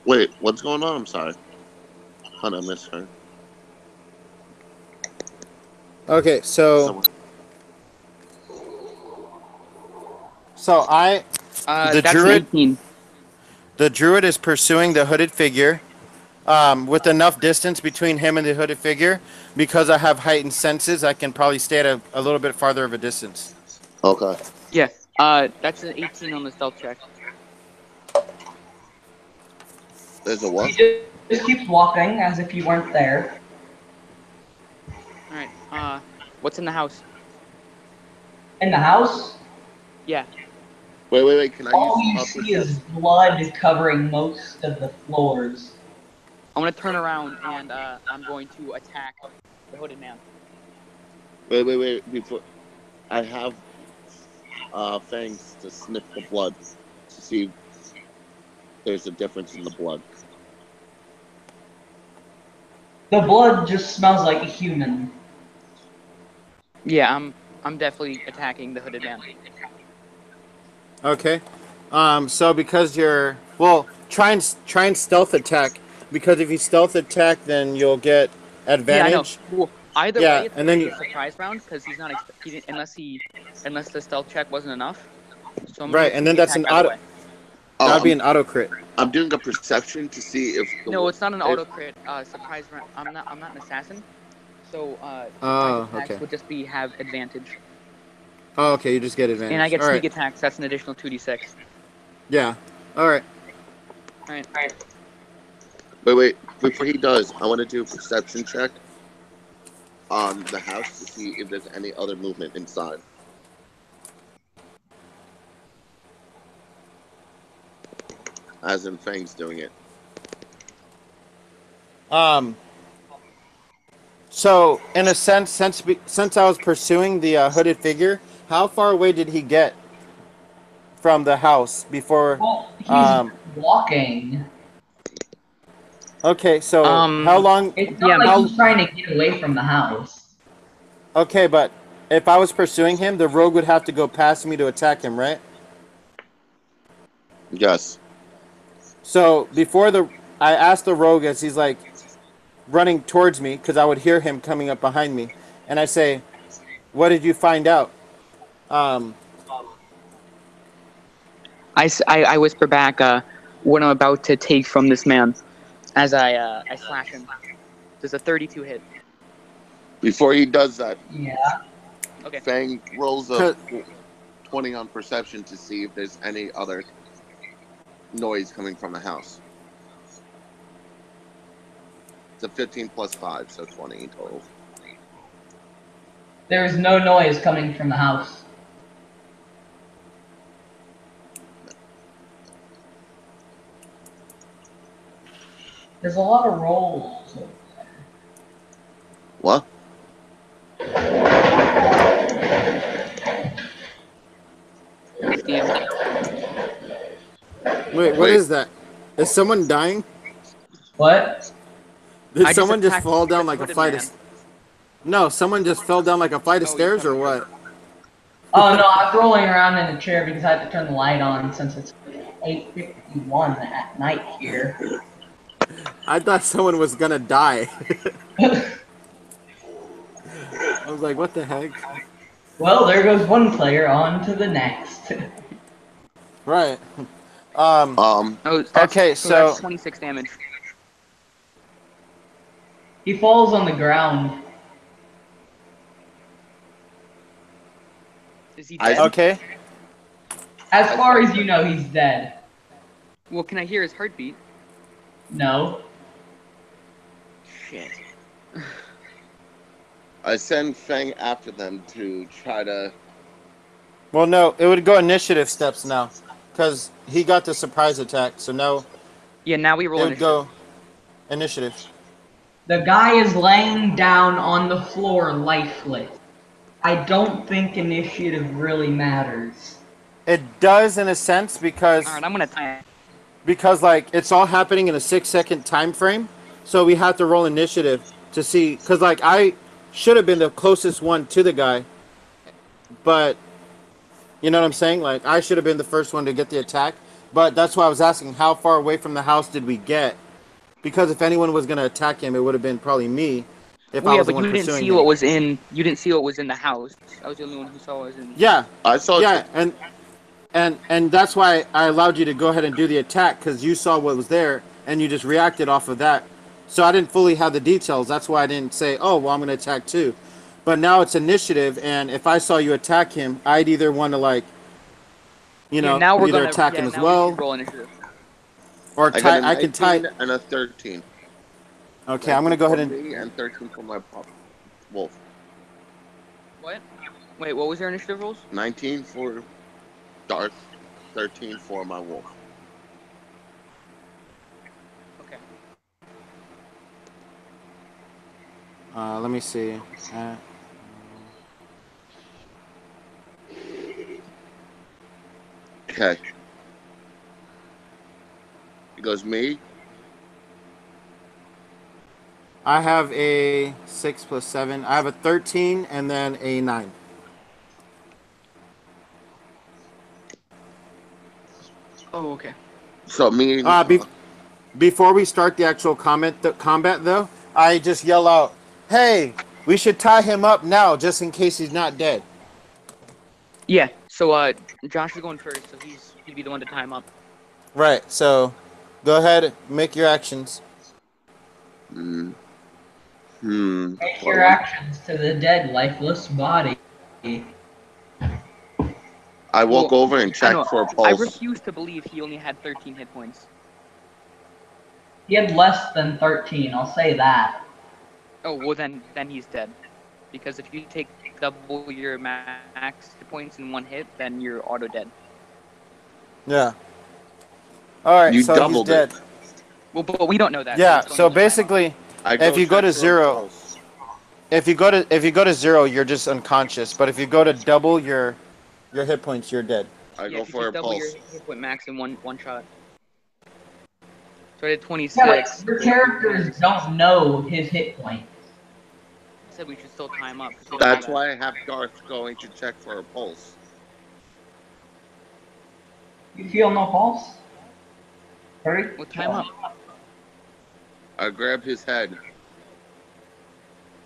Wait, what's going on? I'm sorry. How'd I miss her? Okay, so the that's druid. 19. The druid is pursuing the hooded figure, with enough distance between him and the hooded figure. Because I have heightened senses, I can probably stay at a little bit farther of a distance. Okay. Yeah, that's an 18 on the stealth check. There's a what? He just keeps walking as if you weren't there. All right, what's in the house? In the house, Yeah. Wait. Can I all you use see is blood covering most of the floors. I'm gonna turn around and I'm going to attack the hooded man. Wait. Before I have fangs to sniff the blood to see there's a difference in the blood. The blood just smells like a human. Yeah, I'm definitely attacking the hooded man. Okay. So because you're try and stealth attack, because if you stealth attack, then you'll get Yeah, I know. advantage. Well, either Yeah, way, it's and gonna then be you, a surprise round because he's not he didn't, unless the stealth check wasn't enough. So I'm gonna right, and then sneak that's attack an either auto. way. Oh, That'd be an auto crit. I'm doing a perception to see if the No, it's not an if, auto crit. Surprise round. I'm not an assassin, so surprise Oh, attacks okay. would just be have advantage, Oh, okay. You just get and I advantage. get All sneak right. attacks. That's an additional 2d6. Yeah. All right. All right. wait. Before he does, I want to do a perception check on the house to see if there's any other movement inside. As in Fang's doing it. So in a sense, since I was pursuing the hooded figure, how far away did he get from the house before? Well, he's Um. walking. Okay. So how long? It's Yeah, not like How? he's trying to get away from the house. Okay, but if I was pursuing him, the rogue would have to go past me to attack him, right? Yes. So I asked the rogue as he's like running towards me because I would hear him coming up behind me, and I say, "What did you find out?" Um, I whisper back what I'm about to take from this man as I slash him. Does a 32 hit? Before he does that, Yeah. Okay. Fang rolls a 20 on perception to see if there's any other noise coming from the house. It's a 15 plus 5, so 20 in total. There is no noise coming from the house. There's a lot of rolls. What? Damn. wait, what is that? Is someone dying? What? Did I someone just attacked fall the down like a hooded flight man. of? No, someone just fell down like a flight of Oh, you're stairs, or talking what? Oh no, I was rolling around in a chair because I had to turn the light on since it's 8:51 at night here. I thought someone was gonna die. I was like, what the heck? Well, there goes one player on to the next. Right. Oh, Okay, that's so 26 damage. He falls on the ground. Is he I- dead? okay. As far as you know, he's dead. Well, can I hear his heartbeat? No. Shit. I send Fang after them to try to. Well, no, it would go initiative steps now, because he got the surprise attack. So now Yeah, now we it roll would initiative. go initiative. The guy is laying down on the floor lifeless. I don't think initiative really matters. It does in a sense because All right, I'm gonna time. like it's all happening in a 6-second time frame, so we have to roll initiative to see. Because like I should have been the closest one to the guy, but you know what I'm saying? Like I should have been the first one to get the attack. But that's why I was asking how far away from the house did we get? Because if anyone was gonna attack him, it would have been probably me. If Well, I yeah, was the but one you didn't pursuing see him. what was in. You didn't see what was in the house. I was the only one who saw what was in. Yeah, I saw. yeah, and that's why I allowed you to go ahead and do the attack because you saw what was there and you just reacted off of that. So I didn't fully have the details. That's why I didn't say, "Oh, well, I'm going to attack too." But now it's initiative, and if I saw you attack him, I'd either want to like, Yeah, now we're either gonna attack him as now we well, should roll initiative. or I got tie. a I can tie. 19 and a 13. Okay, I'm going to go ahead for and. me and 13 for my wolf. What? Wait, what was your initiative rolls? 19 for Darth, 13 for my wolf. Okay. Let me see. Okay. It goes me. I have a 6 plus 7. I have a 13 and then a 9. Oh, okay. So me. Before we start the actual combat, though, I just yell out, "Hey, we should tie him up now, just in case he's not dead." Yeah. So Josh is going first, so he'd be the one to tie him up. Right. So, go ahead, make your actions. Hmm. Make your actions to the dead, lifeless body. I walk over and I check know, for a I pulse. refuse to believe he only had 13 hit points. He had less than 13, I'll say that. Oh, well then he's dead. Because if you take double your max hit points in one hit, then you're auto dead. Yeah. All right. You So he's doubled dead. it. Well, but we don't know that. Yeah. it's going So to time up. basically, I if you go check to for a 0, pulse. if you go to 0, you're just unconscious. But if you go to double your hit points, you're dead. I Yeah, go if you for a just double your pulse. hit point max in one shot. So I did 26. Yeah, but your characters don't know his hit point. I said we should still time up. 'Cause we don't know That's that. why I have Garth going to check for a pulse. You feel no pulse? Hurry. Well, time up. I grab his head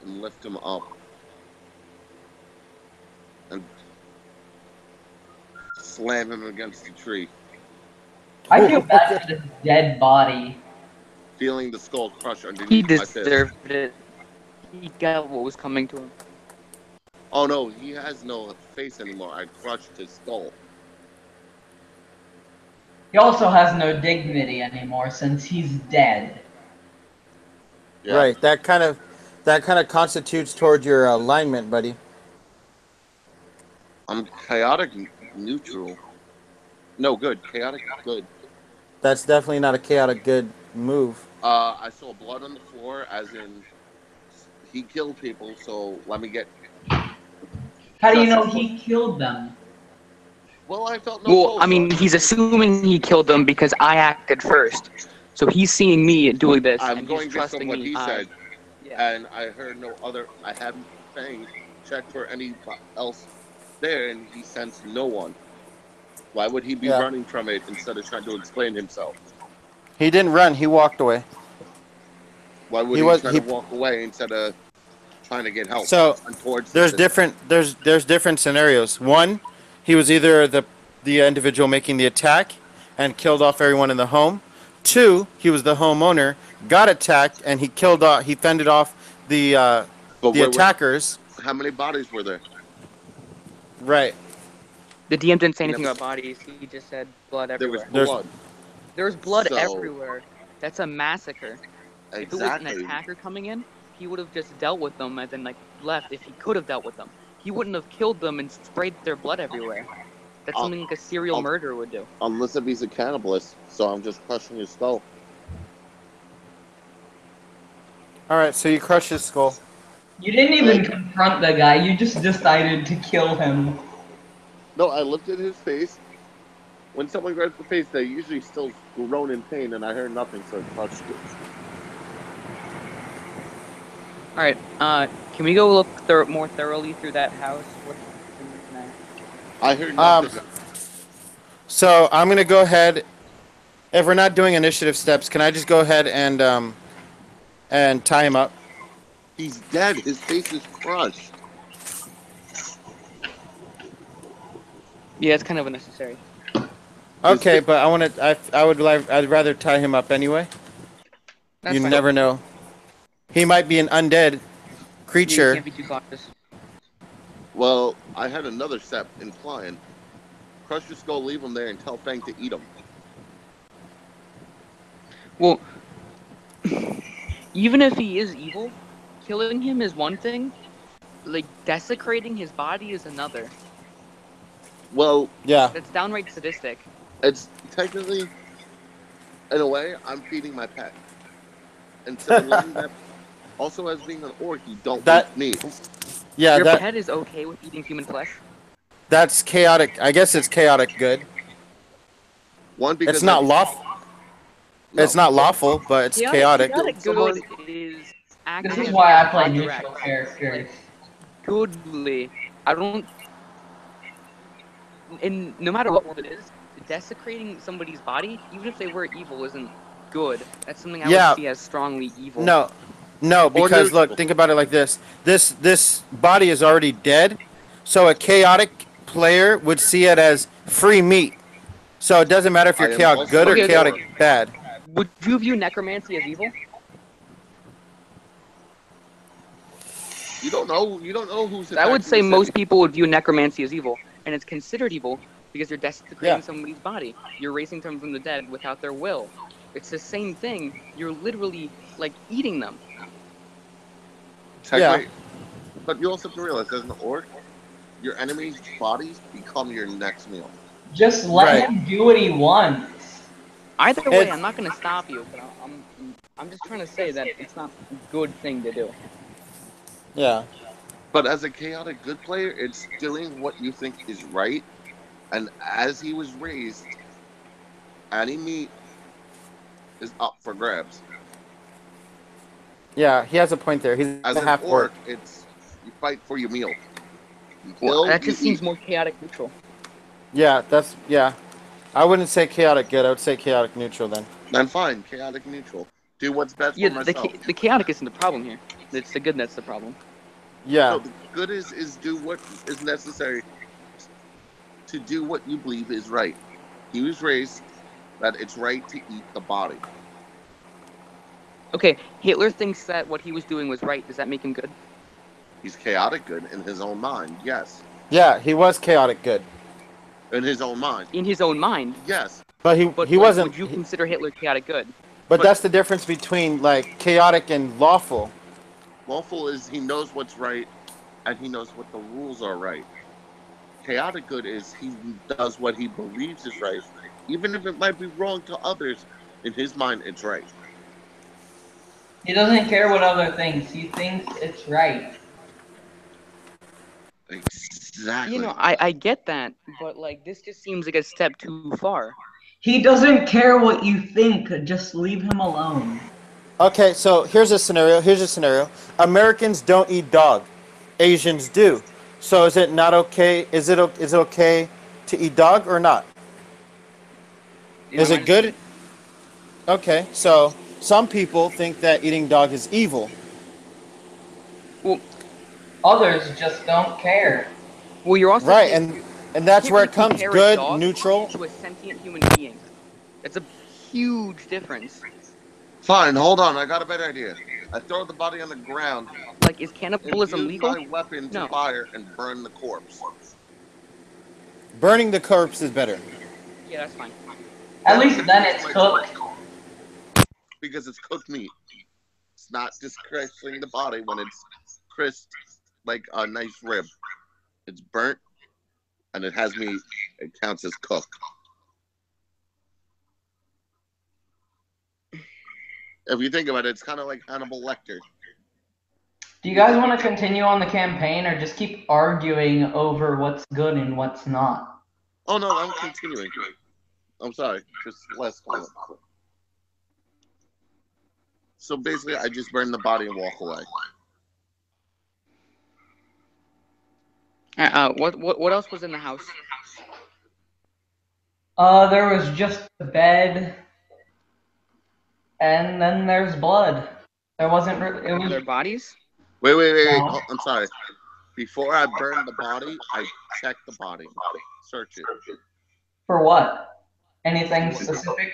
and lift him up. And slam him against the tree, I feel bad for this dead body. feeling the skull crush underneath He my fist. deserved it. He got what was coming to him. Oh no, he has no face anymore. I crushed his skull. He also has no dignity anymore since he's dead. Yeah. Right. That kind of constitutes toward your alignment, buddy. I'm chaotic neutral. No, good. Chaotic good. That's definitely not a chaotic good move. I saw blood on the floor, as in he killed people. So let me get. How do you know Justice. he killed them? Well, I felt no. Well, pulse, I mean, so he's assuming he killed them because I acted first. So he's seeing me doing this, I'm and going he's based on trusting what me. he said, Yeah. and I heard no other. I haven't checked for any else there, and he sensed no one. Why would he be Yeah. running from it instead of trying to explain himself? He didn't run. He walked away. Why would He he, was- try he- to walk away instead of trying to get help? So and towards there's the- different scenarios. One, he was either the individual making the attack and killed off everyone in the home. Two, he was the homeowner, got attacked, and he fended off the But the attackers. how many bodies were there? Right. The DM didn't say anything Never- about bodies. He just said blood There was everywhere. blood. There was blood So- everywhere. That's a massacre. If it was an Exactly. attacker coming in, he would have just dealt with them and then left if he could have dealt with them. He wouldn't have killed them and sprayed their blood everywhere. That's I'll- something like a serial I'll- murderer would do. Unless if he's a cannibalist, so I'm just crushing his skull. All right. So you crush his skull. You didn't even confront the guy, you just decided to kill him. No, I looked at his face. When someone grabs the face, they usually still groan in pain, and I heard nothing, so I crushed it. All right. Can we go look more thoroughly through that house? What's in there? I heard nothing. So I'm gonna go ahead. If we're not doing initiative steps, can I just go ahead and tie him up? He's dead. His face is crushed. Yeah, it's kind of unnecessary. Okay, but I'd rather tie him up anyway. That's You fine. never know. He might be an undead You creature. can't be too cautious. Well, I had another step in flying. Crush your skull, leave him there, and tell Fang to eat him. Well, even if he is evil, killing him is one thing. Like desecrating his body is another. Well, Yeah. That's downright sadistic. it's technically, in a way, I'm feeding my pet. And so letting that, also as being an orc, you don't That- eat meat. Yeah, Your that pet is okay with eating human flesh. that's chaotic. I guess it's chaotic good. One, because It's not lawful. It's not lawful, but it's chaotic. Chaotic good is acting This is as why I a play god neutral directs. characters. Goodly. I don't. And no matter what world it is, desecrating somebody's body, even if they were evil, isn't good. That's something I Yeah. would see as strongly evil. No, because neutral. look, think about it like this. This body is already dead, so a chaotic player would see it as free meat. So it doesn't matter if you're I am chaotic also good or Okay, chaotic bad. Would you view necromancy as evil? You don't know who's. I would attacking say the most city. people would view necromancy as evil, and it's considered evil because you're desecrating Yeah. somebody's body. You're raising them from the dead without their will. It's the same thing. You're literally like eating them. Technically, but you also have to realize, as an orc, your enemy's bodies become your next meal. Just let Right. him do what he wants. Either way, It's- I'm not going to stop you, but I'm just trying to say that it's not a good thing to do. Yeah. But as a chaotic good player, it's doing what you think is right. And as he was raised, any meat is up for grabs. Yeah, he has a point there. He's As a an half orc, orc. it's you fight for your meal. You Well, kill, that you just seems eat. more chaotic neutral. Yeah, I wouldn't say chaotic good. I would say chaotic neutral then. Then fine, chaotic neutral. Do what's best Yeah, for myself. the chaotic isn't the problem here. It's the good that's the problem. Yeah. So the good is do what is necessary to do what you believe is right. He was raised that it's right to eat the body. Okay, Hitler thinks that what he was doing was right. Does that make him good? He's chaotic good in his own mind, yes. Yeah, he was chaotic good. In his own mind, In his own mind. yes. But he But wasn't would you consider Hitler chaotic good? but that's the difference between like chaotic and lawful. Lawful is he knows what's right and he knows what the rules are right. Chaotic good is he does what he believes is right, even if it might be wrong to others. In his mind, it's right. He doesn't care what other thinks. He thinks it's right. Exactly. You know, I get that, but like this just seems like a step too far. He doesn't care what you think. Just leave him alone. Okay, so here's a scenario. Americans don't eat dog. Asians do. So is it not okay? Is it okay to eat dog or not? Is it good? Okay, so some people think that eating dog is evil. Well, Others just don't care. you're also Right, saying- and that's can't where really it comes compare a good, dog neutral. to a sentient human being. That's a huge difference. Fine, hold on. I got a better idea. I throw the body on the ground, Like, is cannibalism infuse legal? my weapon to No. fire, and burn the corpse. Burning the corpse is better. Yeah, that's fine. At least then it's cooked. Because it's cooked meat. It's not just crisping the body when it's crisped like a nice rib. It's burnt, and it has meat. It counts as cooked. If you think about it, it's kind of like Hannibal Lecter. Do you guys want to continue on the campaign or just keep arguing over what's good and what's not? Oh no, I'm continuing. I'm sorry, just less comment. So basically, I just burn the body and walk away. What else was in the house? There was just a bed, and then there's blood. There wasn't. It Were was. there bodies? Wait. No. Oh, I'm sorry. Before I burn the body, I check the body, search it For what? Anything specific?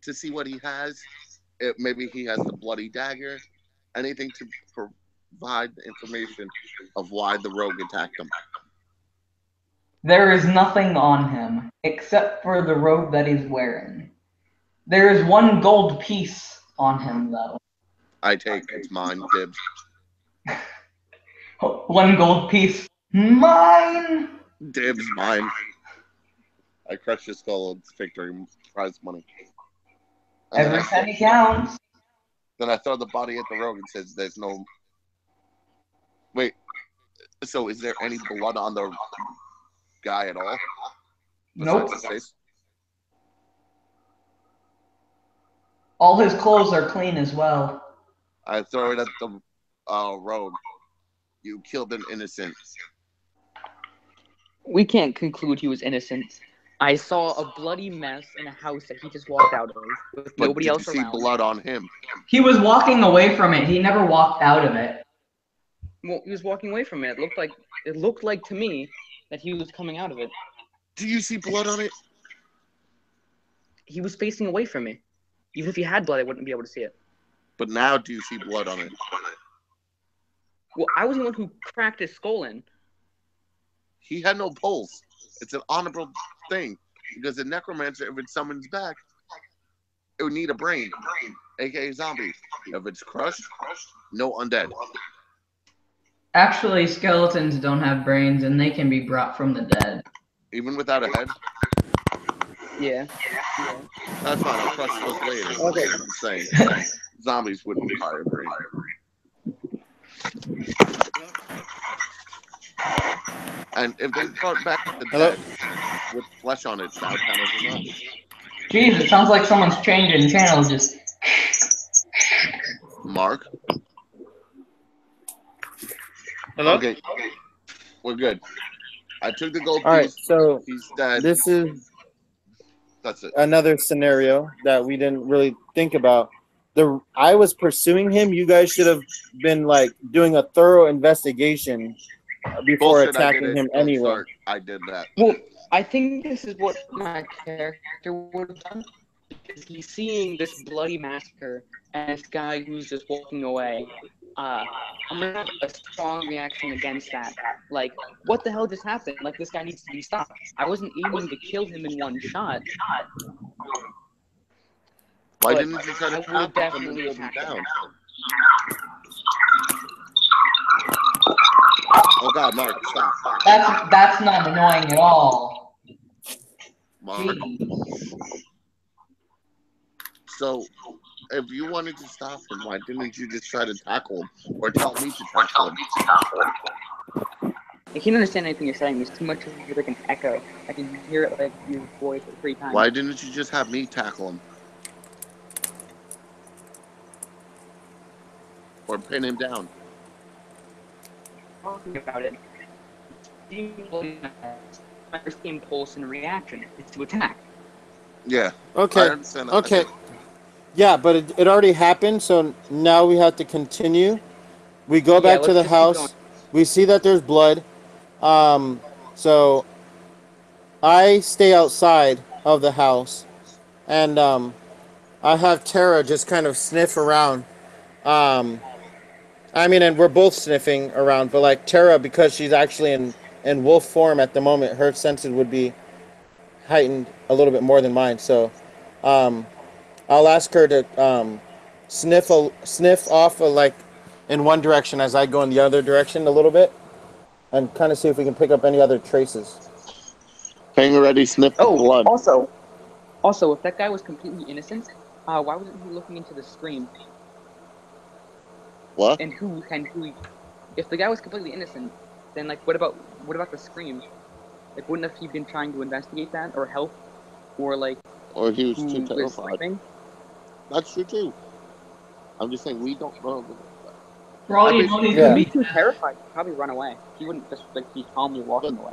to see what he has. Maybe he has the bloody dagger. Anything to provide the information of why the rogue attacked him. There is nothing on him except for the robe that he's wearing. There is one gold piece on him, though. I take it's mine, dibs. One gold piece. Mine! Dibs, mine. I crush his skull. It's victory prize money. And Every penny counts. then I throw the body at the rogue and says, "There's no." Wait. So is there any blood on the guy at all? Nope. Besides his face? All his clothes are clean as well. I throw it at the rogue. You killed an innocent. We can't conclude he was innocent. I saw a bloody mess in a house that he just walked out of with But nobody did else you see around. blood on him? He was walking away from it. He never walked out of it. Well, he was walking away from it. It looked like to me that he was coming out of it. Do you see blood on it? He was facing away from me. Even if he had blood, I wouldn't be able to see it. But now do you see blood on it? Well, I was the one who cracked his skull in. He had no pulse. It's an honorable thing. Because a necromancer, if it summons back, it would need a brain. AKA zombie. If it's crushed, no undead. Actually, skeletons don't have brains, and they can be brought from the dead. Even without a head? Yeah. That's fine. I'll crush those later. Okay. I'm saying. Zombies wouldn't require a brain. And if they brought back the dead with flesh on it, that kind of enough. Jeez, it sounds like someone's changing channel. Just Mark? Hello? Okay. We're good. I took the gold piece. All right, so He's dead. this is That's it. another scenario that we didn't really think about. I was pursuing him. You guys should have been like doing a thorough investigation before Bullshit, attacking him anyway. Start. I did that. Well, I think this is what my character would have done. Because he's seeing this bloody massacre and this guy who's just walking away. I'm gonna have a strong reaction against that. Like, what the hell just happened? Like, this guy needs to be stopped. I wasn't aiming to kill him in one shot. Why But didn't you try to I would tap him and definitely hold him attack him. down? Oh God, Mark, stop. that's not annoying at all. Mark. Jeez. So, if you wanted to stop him, why didn't you just try to tackle him? Or tell me to tackle him? I can't understand anything you're saying. There's too much of like an echo. I can hear it like your voice like 3 times. Why didn't you just have me tackle him? Or pin him down? Talking about it. My first impulse and reaction is to attack. Yeah. I Okay. understand that. Okay. Yeah, but it already happened, so now we have to continue. We go back to let's the just keep house. going. We see that there's blood. So I stay outside of the house, and I have Tara just kind of sniff around. I mean, and we're both sniffing around, but like Tara, because she's actually in wolf form at the moment, her senses would be heightened a little bit more than mine. So I'll ask her to sniff off like in one direction as I go in the other direction a little bit, and kind of see if we can pick up any other traces. Hang already sniffed the blood. Also, if that guy was completely innocent, why wasn't he looking into the stream? What? And if the guy was completely innocent, then like what about the scream? Like, wouldn't have he been trying to investigate that or help, or like Or he was who too was terrified. sleeping? That's true too. I'm just saying we don't know. For all you know, he Yeah. could He'd be be too terrified to probably run away. He wouldn't just like be calmly walking away.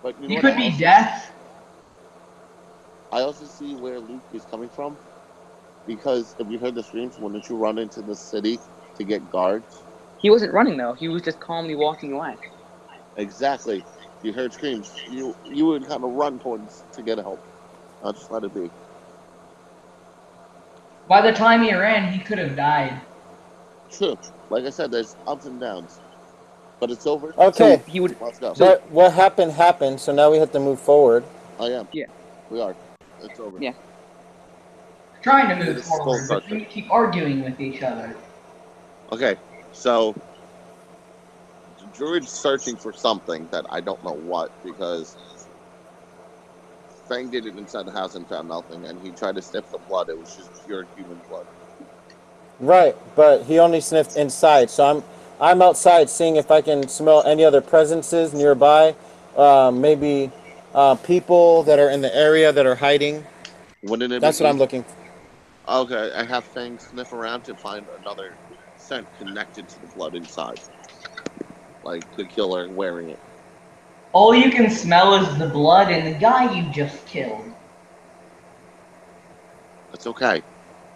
But you know he what could I be also- death. I also see where Luke is coming from. Because if you heard the screams, wouldn't you run into the city to get guards? He wasn't running though. He was just calmly walking away. Exactly. You heard screams. You would kind of run towards to get help. I'll just let it be. By the time he ran, he could have died. True. Like I said, there's ups and downs. But it's over. Okay, So he would. Let's go. but what happened, so now we have to move forward. I am. Yeah. We are. It's over. Yeah. Trying to It move is skull forward, but crusher. we keep arguing with each other. Okay, so the druid's searching for something that I don't know what, because Fang did it inside the house and found nothing, and he tried to sniff the blood. It was just pure human blood. Right, but he only sniffed inside, so I'm outside seeing if I can smell any other presences nearby, maybe people that are in the area that are hiding. Wouldn't it That's be what I'm looking for. Okay, I have Fang sniff around to find another scent connected to the blood inside. Like the killer wearing it. All you can smell is the blood in the guy you just killed. That's okay.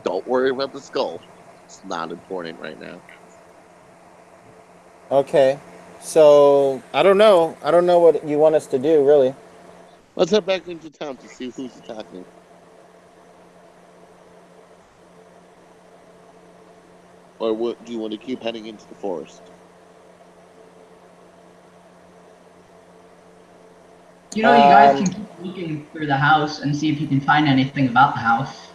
Don't worry about the skull. It's not important right now. Okay. So I don't know. I don't know what you want us to do, really. Let's head back into town to see who's attacking. Or what, do you want to keep heading into the forest? You know, you guys can keep looking through the house and see if you can find anything about the house.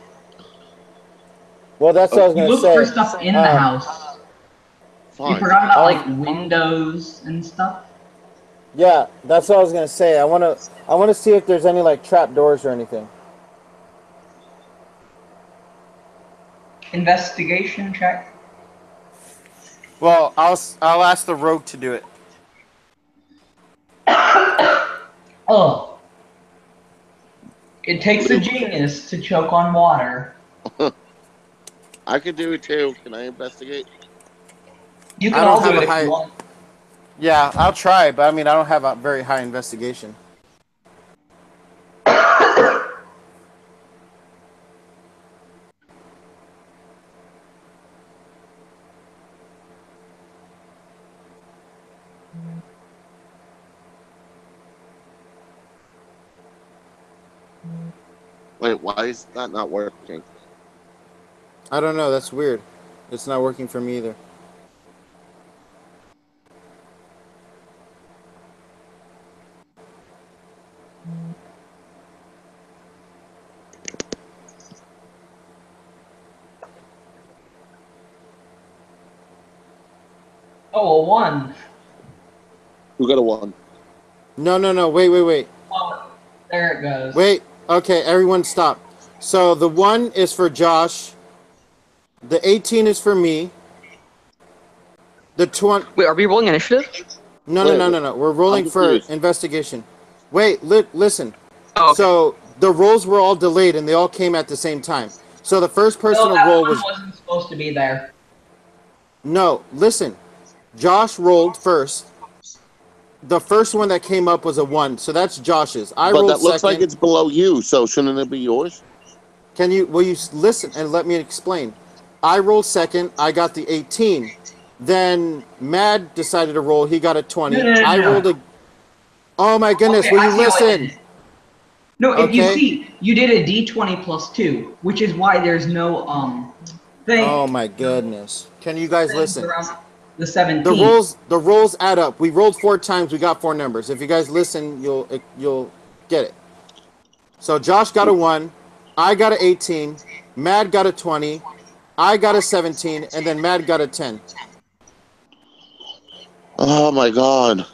Well, that's what I was You gonna look say. for stuff in the house. You Fine. forgot about like windows and stuff. Yeah, that's what I was gonna say. I wanna see if there's any like trap doors or anything. Investigation check. Well, I'll ask the rogue to do it. Oh. It takes a genius to choke on water. I could do it too. Can I investigate? You I can don't all do have it a if high- you want. Yeah, I'll try, but I mean I don't have a very high investigation. Wait, why is that not working? I don't know. That's weird. It's not working for me either. Oh, a 1. Who got a 1? No. Wait. Oh, there it goes. Wait. Okay, everyone stop. So the 1 is for Josh. The 18 is for me. The 20. Wait, are we rolling initiative? No. We're rolling I'm for confused. investigation. Wait, listen. Oh, okay. So the rolls were all delayed and they all came at the same time. So the first person No, to that roll one was wasn't supposed to be there. no. Listen, Josh rolled first. The first one that came up was a 1, so that's Josh's. I But rolled that looks second. like it's below you, so shouldn't it be yours? Will you listen and let me explain? I rolled second. I got the 18. Then Mad decided to roll. He got a 20. No. I rolled a. Oh my goodness! Okay, Will I you see how I did listen? it. No, if you Okay. see, you did a d20 plus 2, which is why there's no thing. Oh my goodness! Can you guys listen? Around the 17. The rolls add up. We rolled 4 times. We got 4 numbers. If you guys listen, you'll get it. So Josh got a 1. I got an 18. Mad got a 20. I got a 17, and then Mad got a 10. Oh my god.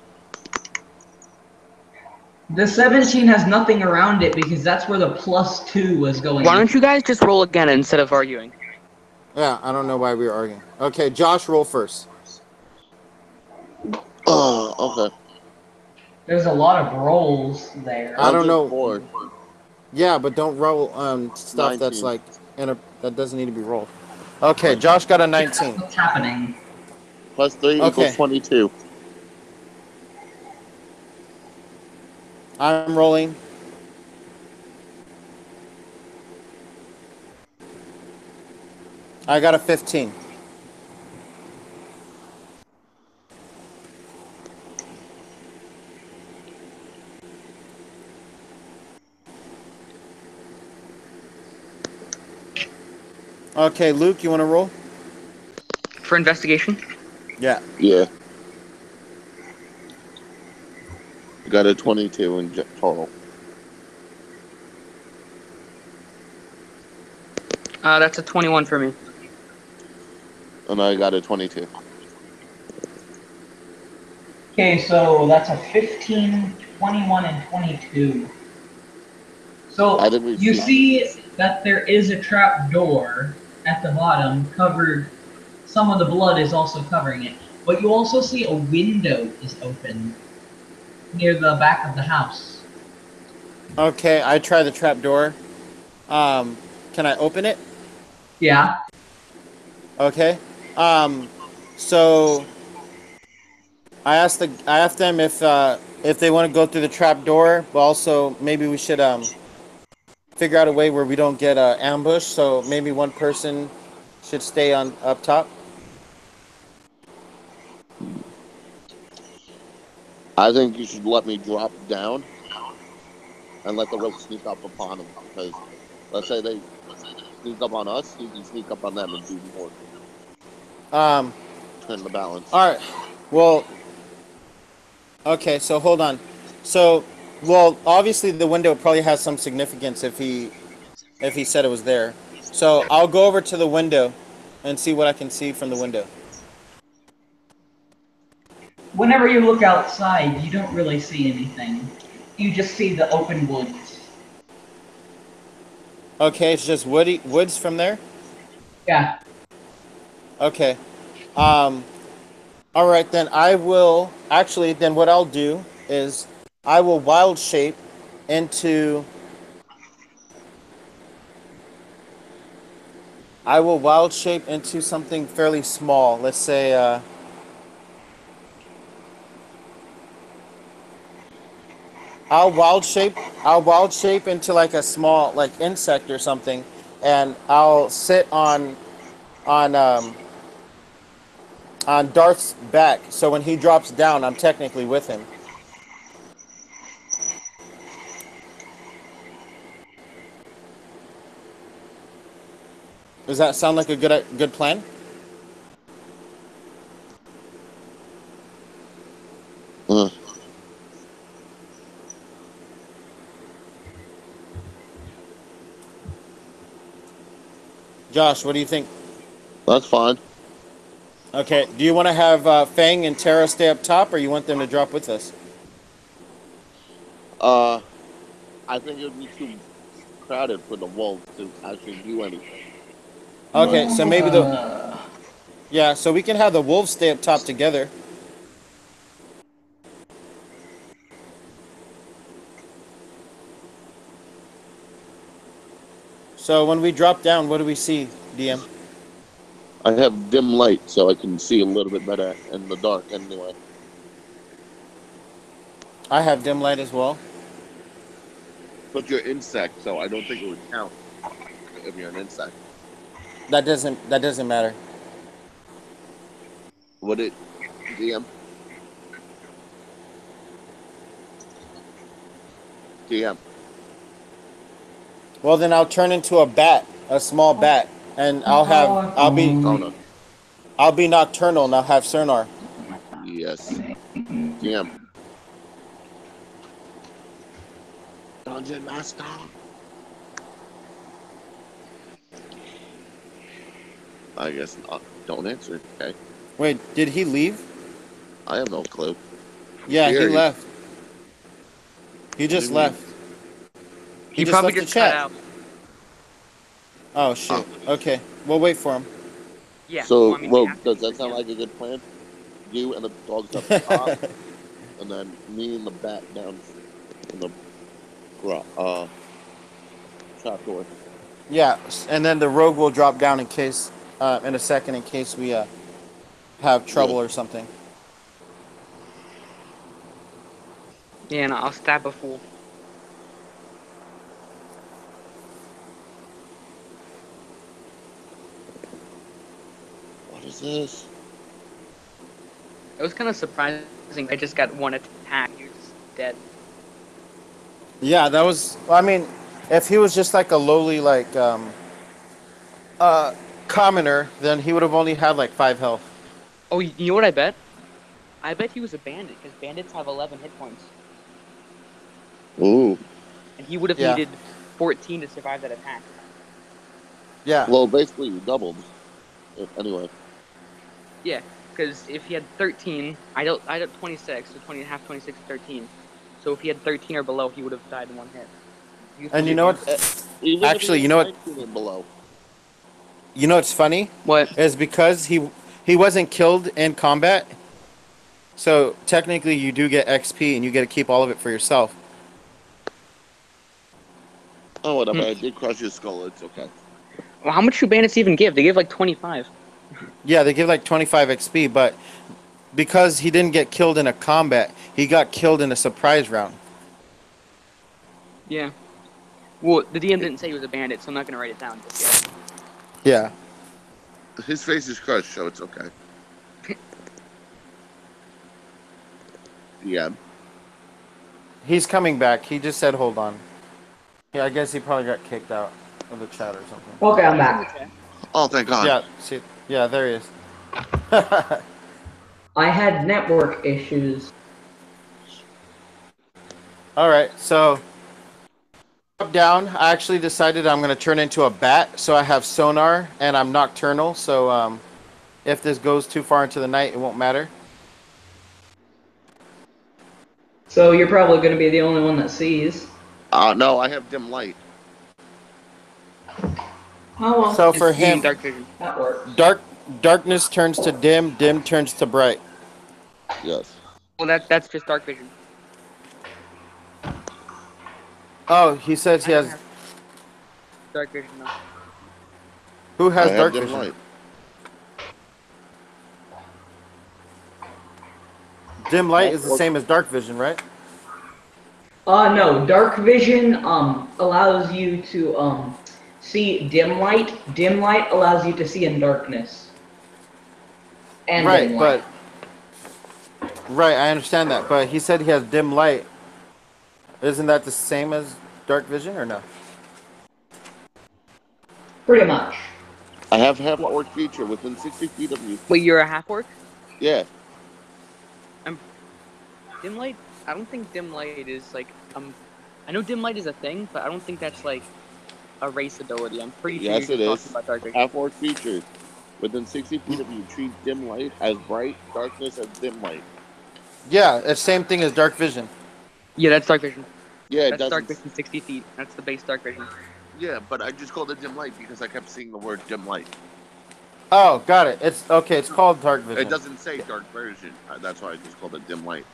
The 17 has nothing around it because that's where the plus 2 was going. Why don't you guys just roll again instead of arguing? Yeah, I don't know why we were arguing. Okay, Josh, roll first. Oh, okay. There's a lot of rolls there. I don't did know. 4. Yeah, but don't roll stuff that's 19. like that doesn't need to be rolled. Okay, Josh got a 19. What's happening? Plus 3 Okay. equals 22. I'm rolling. I got a 15. Okay, Luke, you want to roll? For investigation? Yeah. Yeah. Got a 22 in total. That's a 21 for me. And I got a 22. Okay, so that's a 15, 21, and 22. So I think we you see that there is a trap door at the bottom covered. Some of the blood is also covering it. But you also see a window is open near the back of the house. Okay, I try the trap door. Can I open it? Yeah. Okay. So I asked them if they want to go through the trap door, but also maybe we should figure out a way where we don't get ambushed. So maybe one person should stay on up top. I think you should let me drop down and let the rogue sneak up upon them. Because let's say they sneak up on us, you can sneak up on them and do more. Um. Turn the balance. All right. Well. Okay. So hold on. So, well, obviously the window probably has some significance if he said it was there. So I'll go over to the window and see what I can see from the window. Whenever you look outside, you don't really see anything. You just see the open woods. Okay, it's just woods from there. Yeah. Okay. Um. All right, then I will actually. Then what I'll do is I will wild shape into. I will wild shape into something fairly small. Let's say. I'll wild shape. I'll wild shape into like a small like insect or something, and I'll sit on Darth's back. So when he drops down, I'm technically with him. Does that sound like a good plan? Mm, Josh, what do you think? that's fine. Okay, do you want to have Fang and Tara stay up top, or you want them to drop with us? Uh, I think it would be too crowded for the wolves to actually do anything. Okay, so maybe Uh, yeah, so we can have the wolves stay up top together. So when we drop down, what do we see, DM? I have dim light, so I can see a little bit better in the dark anyway. I have dim light as well. But you're insect, so I don't think it would count if you're an insect. That doesn't matter. Would it, DM? DM. Well, then I'll turn into a bat, a small bat, and Oh I'll be nocturnal and I'll have sonar. no. Yes. DM. Dungeon Master. I guess not. Don't answer. Okay. Wait, did he leave? I have no clue. Yeah, he Here. left. He do just you mean? left. He just probably left the just cut chat. out. Oh shit. Okay, we'll wait for him. Yeah. So, well, I mean, Rogue, after does that sound like a good plan? You and the dogs up top, and then me and the bat down in the trap door. Yeah, and then the rogue will drop down in case, in a second, in case we have trouble or something. Yeah, and I'll stab a fool. What is this? It was kind of surprising. I just got one attack. He was just dead. Yeah, that was. I mean, if he was just like a lowly like commoner, then he would have only had like 5 health. Oh, you know what I bet? I bet he was a bandit because bandits have 11 hit points, Ooh. and he would have Yeah. needed 14 to survive that attack. Yeah. Well, basically, you doubled. Anyway. Yeah, because if he had 13, I don't 26, so 20 and a half, 26, and 13. So if he had 13 or below, he would have died in one hit. And you know what? Even Actually, if you know what? 19 and below. You know what's funny? What? Is because he wasn't killed in combat. So technically, you do get XP, and you get to keep all of it for yourself. Oh, whatever. I did crush his skull. It's okay. Well, how much do bandits even give? They give like 25. Yeah, they give like 25 XP, but because he didn't get killed in a combat, he got killed in a surprise round. Yeah. Well, the DM didn't say he was a bandit, so I'm not gonna write it down just yet. Yeah. His face is crushed, so it's okay. Yeah. He's coming back. He just said hold on. Yeah, I guess he probably got kicked out of the chat or something. Okay, I'm back. Oh, thank God. Yeah, see, yeah, there he is. I had network issues. Alright, so up down, I actually decided I'm gonna turn into a bat, so I have sonar and I'm nocturnal, so if this goes too far into the night, it won't matter. So you're probably going to be the only one that sees. No, I have dim light. Oh well, So for It's using him, dark vision. that works. darkness turns to dim, dim turns to bright. Yes. Well, that's just dark vision. Oh, he says he I don't has. have dark vision though. Who has I have dark dim vision? light. Dim light is the same as dark vision, right? No, dark vision allows you to see dim light. Dim light allows you to see in darkness. And Right, dim light. but right, I understand that, but he said he has dim light. Isn't that the same as dark vision or no? Pretty much. I have half orc feature within 60 feet of you. Wait, you're a half orc? Yeah. Dim light? I don't think dim light is like I know dim light is a thing, but I don't think that's like a race ability. I'm pretty sure Yes, you're it just is. talking about dark vision. Half orc feature. Within 60 feet of you, treat dim light as bright, darkness as dim light. Yeah, it's same thing as dark vision. Yeah, that's dark vision. Yeah, it That's doesn't. dark vision 60 feet. That's the base dark vision. Yeah, but I just called it dim light because I kept seeing the word dim light. Oh, got it. It's okay. It's called dark vision. It doesn't say dark version. That's why I just called it dim light.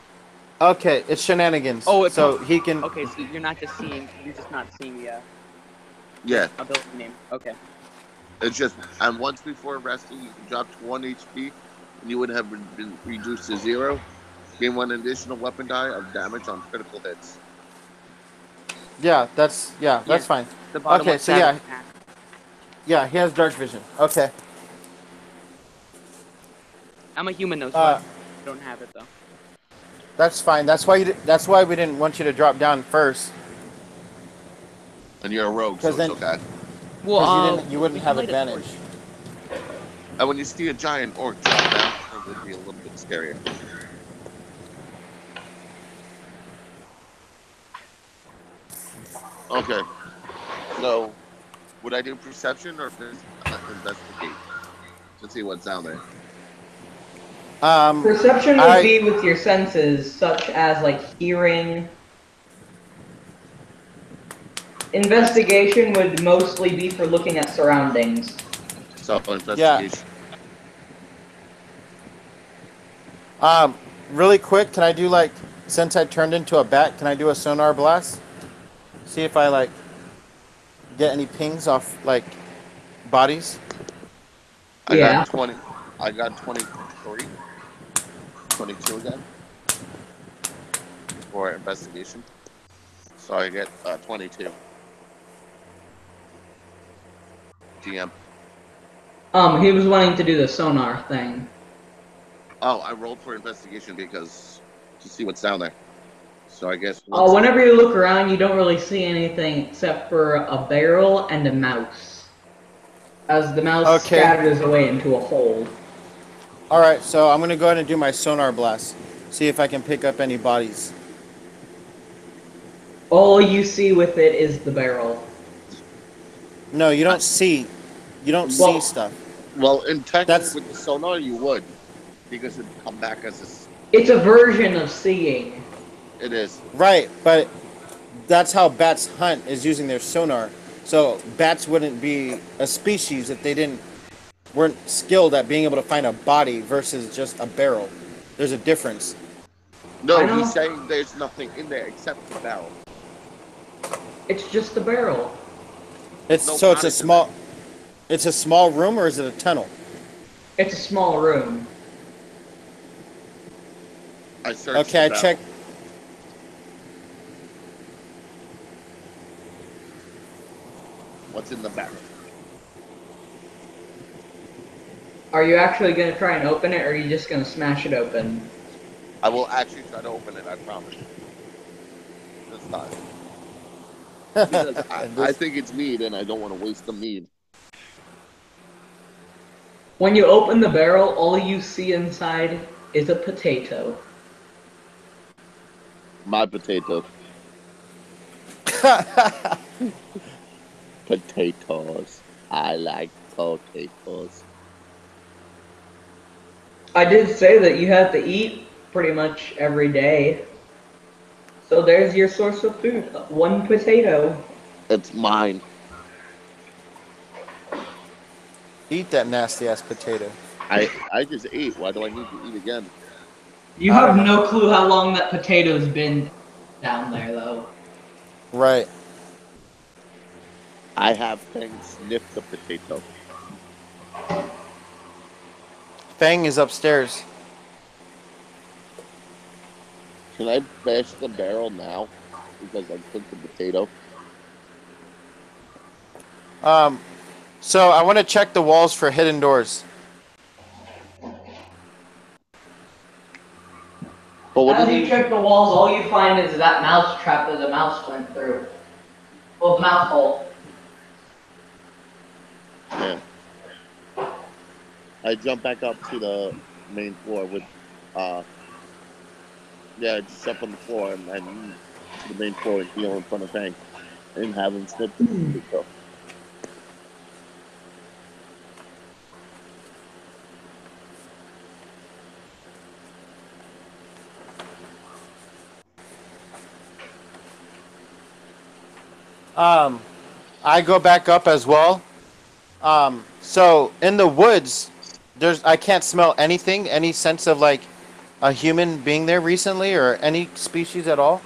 Okay, it's shenanigans. Oh, it's so he can. Okay, so you're not just seeing. You're just not seeing the Yeah, ability name. Okay. it's just, and once before resting, you can drop to 1 HP, and you would have been reduced to 0. Gain 1 additional weapon die of damage on critical hits. Yeah, that's fine. The bottom Okay, left so tab. Yeah, he has dark vision. Okay. I'm a human though, so Uh, I don't have it though. That's fine. That's why that's why we didn't want you to drop down first. And you're a rogue, so 'Cause it's then- okay. Well, You wouldn't have advantage. And when you see a giant orc drop down, it would be a little bit scarier. Okay. So, would I do perception or investigate to see what's down there? Perception would be with your senses, such as like hearing. Investigation would mostly be for looking at surroundings. So, investigation. Really quick, can I do like, since I turned into a bat, can I do a sonar blast? See if I like get any pings off like bodies. I Yeah. got 20. I got 23. 22 again. For investigation. So I get 22. GM. He was wanting to do the sonar thing. Oh, I rolled for investigation because to see what's down there. So I guess. Whenever you look around, you don't really see anything except for a barrel and a mouse. As the mouse scatters away into a hole. All right, so I'm gonna go ahead and do my sonar blast. See if I can pick up any bodies. All you see with it is the barrel. No, you don't see. You don't see stuff. Well, in Texas with the sonar, you would, because it'd come back as a. It's a version of seeing. It is. Right, but that's how bats hunt, is using their sonar. So bats wouldn't be a species if they weren't skilled at being able to find a body versus just a barrel. There's a difference. No, he's saying there's nothing in there except the barrel. It's just a barrel. It's so it's a small. It's a small room, or is it a tunnel? It's a small room. I searched Okay, I the barrel. checked. What's in the barrel? Are you actually going to try and open it, or are you just going to smash it open? I will actually try to open it, I promise. This time. Because I think it's mead, and I don't want to waste the mead. When you open the barrel, all you see inside is a potato. My potato. Potatoes. I like potatoes. I did say that you have to eat pretty much every day. So there's your source of food. One potato. It's mine. Eat that nasty ass potato. I just ate. Why do I need to eat again? You I don't have know. no clue how long that potato's been down there, though. Right. I have things sniff the potato. Fang is upstairs. Can I bash the barrel now? Because I took the potato. So I want to check the walls for hidden doors. But what As did you you... check the walls, all you find is that mouse trap that the mouse went through. Well, the mouse hole. Yeah. I jump back up to the main floor with, yeah, just jump on the floor and the main floor and heal in front of Hank and have him snip the potato. I go back up as well. So in the woods, I can't smell anything, any sense of like a human being there recently or any species at all.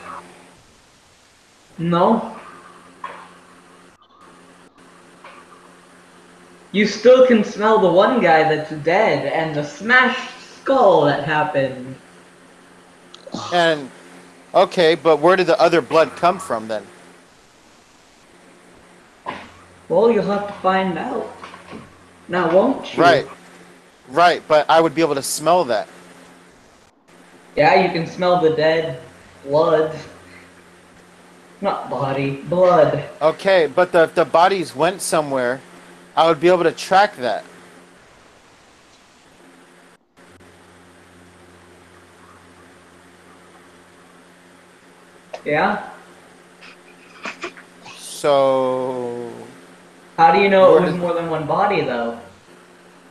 No. You still can smell the one guy that's dead and the smashed skull that happened. And okay, but where did the other blood come from then? Well, you'll have to find out. Now, won't you? Right, but I would be able to smell that. Yeah, you can smell the dead blood. Not body, blood. Okay, but if the bodies went somewhere, I would be able to track that. Yeah? So How do you know it Where was did- more than one body, though?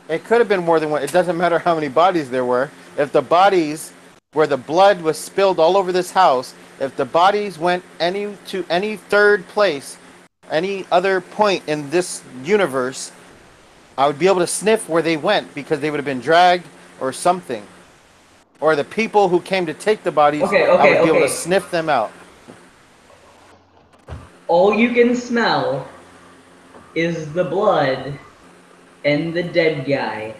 it could have been more than one. It doesn't matter how many bodies there were. If the bodies where the blood was spilled all over this house, if the bodies went to any third place, any other point in this universe, I would be able to sniff where they went because they would have been dragged or something. Or the people who came to take the bodies, Okay, I would be able okay. to sniff them out. All you can smell is the blood and the dead guy.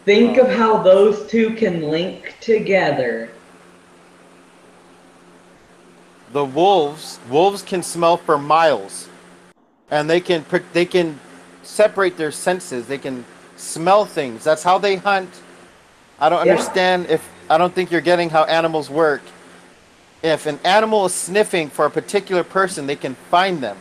Think of how those two can link together. The wolves can smell for miles, and they can separate their senses. They can smell things. That's how they hunt. I don't Yeah. understand I don't think you're getting how animals work. If an animal is sniffing for a particular person, they can find them.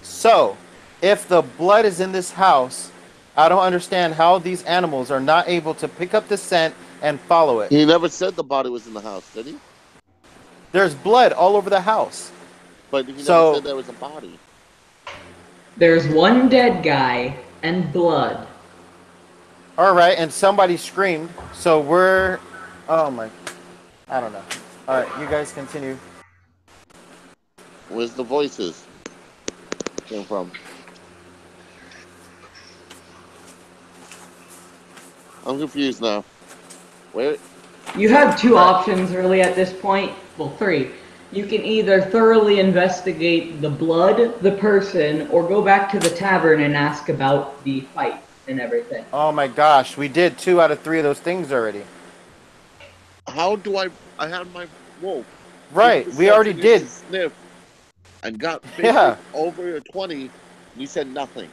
So, if the blood is in this house, I don't understand how these animals are not able to pick up the scent and follow it. He never said the body was in the house, did he? There's blood all over the house. But he never So- said there was a body. There's one dead guy and blood. All right, and somebody screamed. So I don't know. All right, you guys continue. Where's the voices came from? I'm confused now. Where? You have two options really at this point. Well, three. You can either thoroughly investigate the blood, the person, or go back to the tavern and ask about the fight and everything. Oh my gosh, we did 2 out of 3 of those things already. How do I had my wolf. Right, Give him we already something did. to sniff and got Yeah. over a 20, and you said nothing.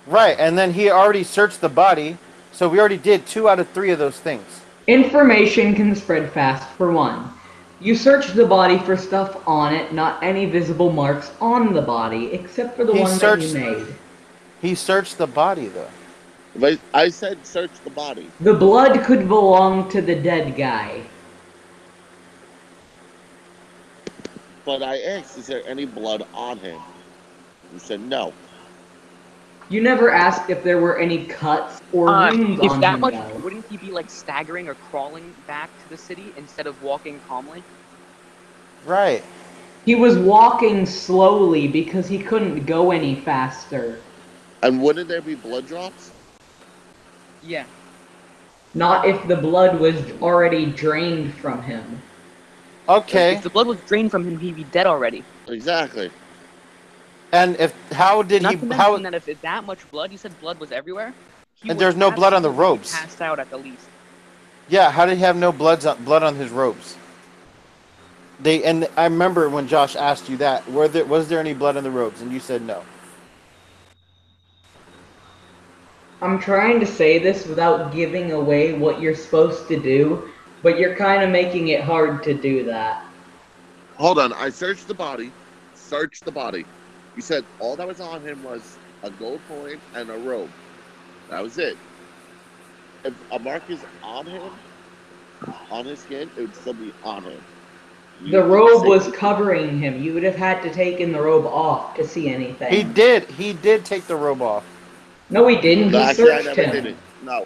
Right, and then he already searched the body, so we already did 2 out of 3 of those things. Information can spread fast, for one. You search the body for stuff on it, not any visible marks on the body, except for the one that you made. He searched the body, though. But I said search the body. The blood could belong to the dead guy. But I asked, is there any blood on him? You said no. You never asked if there were any cuts or wounds If on that him, much, though. wouldn't he be like staggering or crawling back to the city instead of walking calmly? Right. He was walking slowly because he couldn't go any faster. And wouldn't there be blood drops? Yeah. Not if the blood was already drained from him. Okay. If the blood was drained from him, he'd be dead already. Exactly. And how did Not he? to How? mention that if that much blood, you said blood was everywhere. He And would there's no blood on the absolutely be robes. Passed out at the least. Yeah. How did he have no blood on his robes? And I remember when Josh asked you that. Was there any blood on the robes? And you said no. I'm trying to say this without giving away what you're supposed to do, but you're kind of making it hard to do that. Hold on. I searched the body. Searched the body. You said all that was on him was a gold coin and a robe. That was it. If a mark is on him, on his skin, it would still be on him. The robe was covering him. You would have had to taken the robe off to see anything. He did. He did take the robe off. No, he didn't. He Actually, I searched never him. did it. No.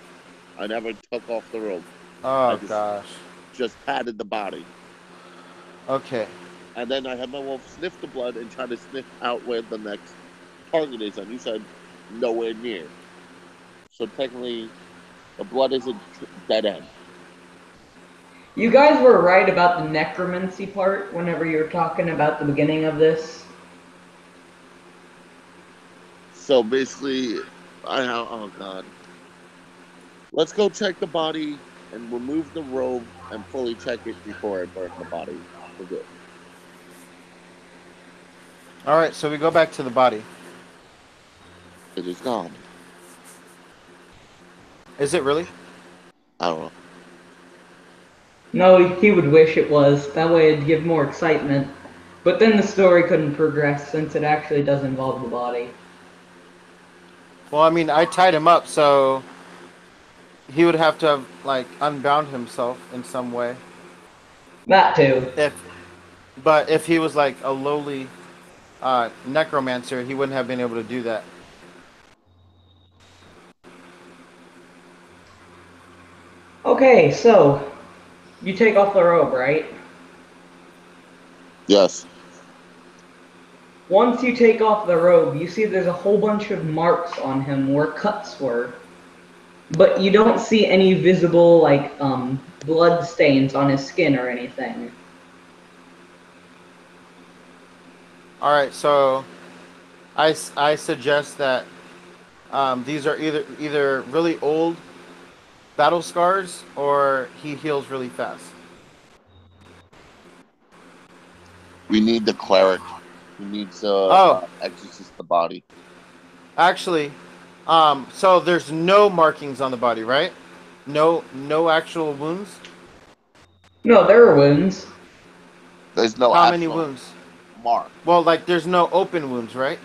I never took off the robe. Oh gosh. Just patted the body. Okay. And then I had my wolf sniff the blood and try to sniff out where the next target is. And you said nowhere near. So technically, the blood is a dead end. You guys were right about the necromancy part whenever you were talking about the beginning of this. So basically, oh god. Let's go check the body and remove the robe and fully check it before I burn the body. We're good. All right. So we go back to the body. It is gone. Is it really? I don't know. No, he would wish it was. That way it'd give more excitement. But then the story couldn't progress since it actually does involve the body. Well, I mean, I tied him up, so he would have to have like unbound himself in some way. That too. But if he was like a lowly necromancer, he wouldn't have been able to do that. Okay, so you take off the robe, right? Yes. Once you take off the robe, you see there's a whole bunch of marks on him where cuts were. But you don't see any visible, like, blood stains on his skin or anything. All right, so I suggest that these are either really old battle scars or he heals really fast. We need the cleric. He needs to exorcist the body. Actually, so there's no markings on the body, right? No actual wounds. No, there are wounds. There's no How many actual wounds? mark. Well, like there's no open wounds, right?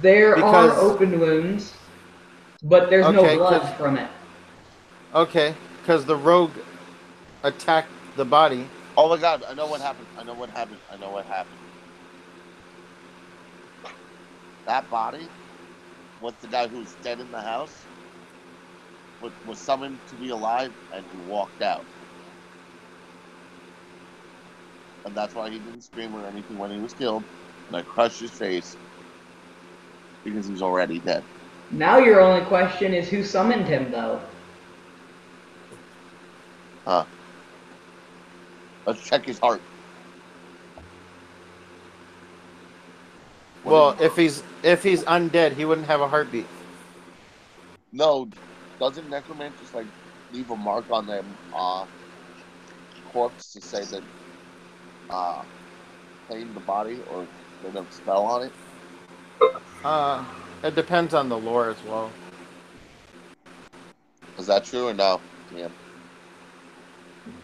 There Because- are open wounds, but there's Okay, no blood 'cause- from it. Okay, because the rogue attacked the body. Oh my god, I know what happened. I know what happened. That body was the guy who was dead in the house, was summoned to be alive, and he walked out. And that's why he didn't scream or anything when he was killed. And I crushed his face because he was already dead. Now your only question is who summoned him, though. Let's check his heart. Well, if he's undead, he wouldn't have a heartbeat. No, doesn't necromancers like leave a mark on them corpse to say that claim the body or put a spell on it? It depends on the lore as well. Is that true or no? Yeah.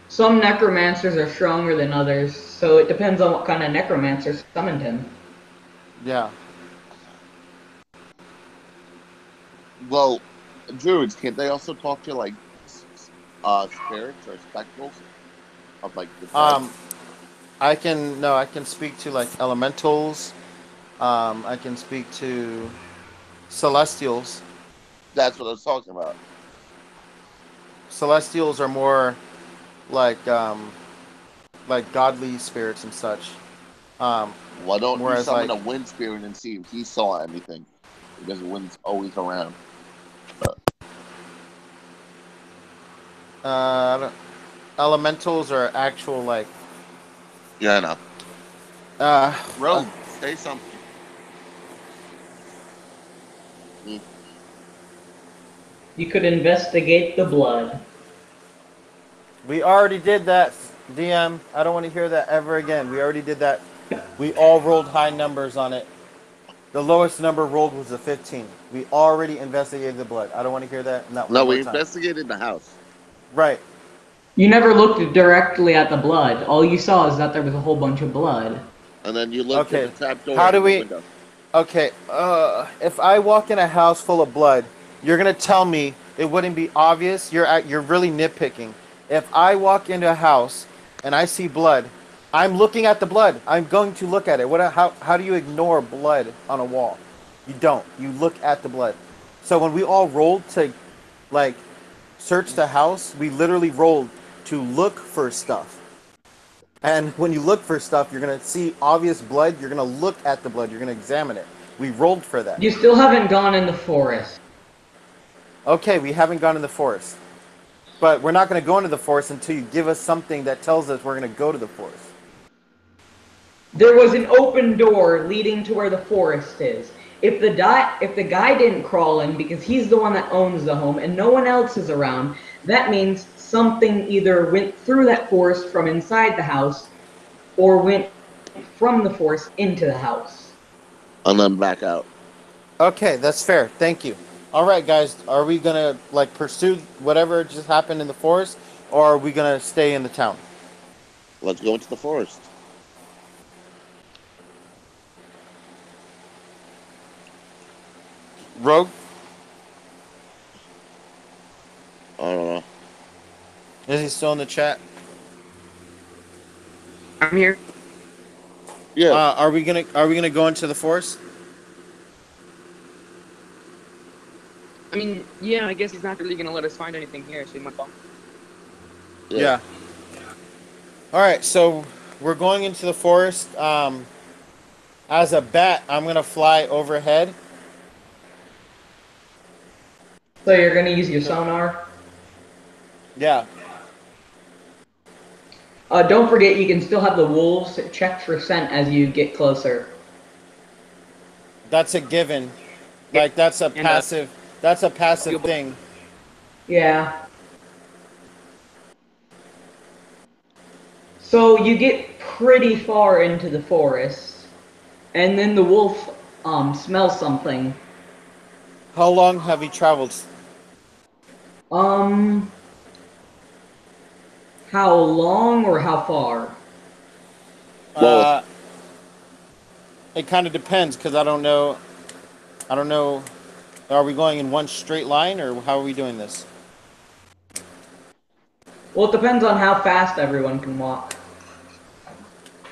Some necromancers are stronger than others, so it depends on what kind of necromancer summoned him. Yeah. Well, druids, can't they also talk to like spirits or spectrals of like the dead? I can speak to like elementals. I can speak to celestials. That's what I was talking about. Celestials are more like godly spirits and such. Why don't you Whereas, summon like- a wind spirit and see if he saw anything? Because the wind's always around. Elementals are actual like. Yeah, I know. Rogue, say something. You could investigate the blood. We already did that, DM. I don't want to hear that ever again. We already did that. We all rolled high numbers on it. The lowest number rolled was a 15. We already investigated the blood. I don't want to hear that. Not No, one we more time. investigated the house. Right. You never looked directly at the blood. All you saw is that there was a whole bunch of blood. And then you looked Okay. at the trap door How do in the we- window. Okay. If I walk in a house full of blood, you're gonna tell me it wouldn't be obvious. You're really nitpicking. If I walk into a house and I see blood, I'm looking at the blood. I'm going to look at it. How do you ignore blood on a wall? You don't. You look at the blood. So when we all rolled to, like, search the house, we literally rolled to look for stuff. And when you look for stuff, you're going to see obvious blood. You're going to look at the blood. You're going to examine it. We rolled for that. You still haven't gone in the forest. Okay, we haven't gone in the forest. But we're not going to go into the forest until you give us something that tells us we're going to go to the forest. There was an open door leading to where the forest is. If the guy didn't crawl in because he's the one that owns the home and no one else is around, that means something either went through that forest from inside the house or went from the forest into the house. And then back out. Okay, that's fair. Thank you. All right, guys, are we going to like pursue whatever just happened in the forest, or are we going to stay in the town? Let's go into the forest. Rogue? I don't know. Is he still in the chat? I'm here. Yeah. Are we gonna go into the forest? I mean, yeah, I guess he's not really gonna let us find anything here, so he might fall. Yeah. All right, so we're going into the forest. As a bat, I'm gonna fly overhead. So you're gonna use your sonar? Yeah. Don't forget you can still have the wolves check for scent as you get closer. That's a given. Like that's a passive. That's a passive thing. Yeah. So you get pretty far into the forest, and then the wolf smells something. How long have you traveled? How long or how far? It kind of depends because I don't know. Are we going in one straight line or how are we doing this? Well, it depends on how fast everyone can walk.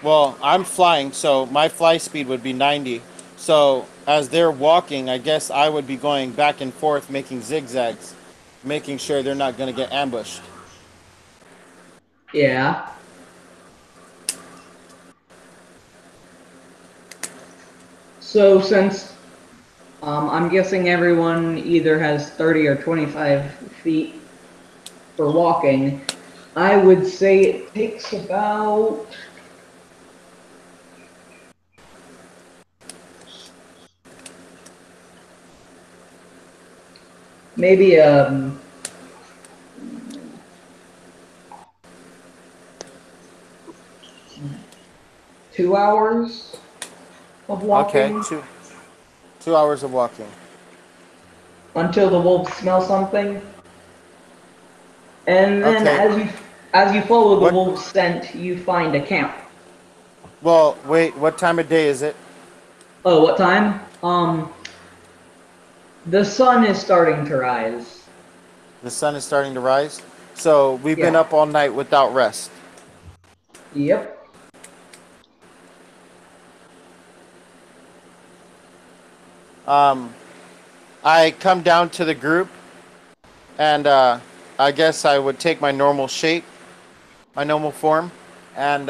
Well, I'm flying, so my fly speed would be 90. So as they're walking, I guess I would be going back and forth, making zigzags, making sure they're not going to get ambushed. Yeah. So since I'm guessing everyone either has 30 or 25 feet for walking, I would say it takes about maybe 2 hours of Okay, walking 2 hours of walking. until the wolves smell something. And then Okay. as you follow the What? wolf's scent, you find a camp. Well, wait. What time of day is it? Oh, what time? The sun is starting to rise. The sun is starting to rise. So we've been Yeah. up all night without rest. Yep. I come down to the group, and I guess I would take my normal shape, my normal form, and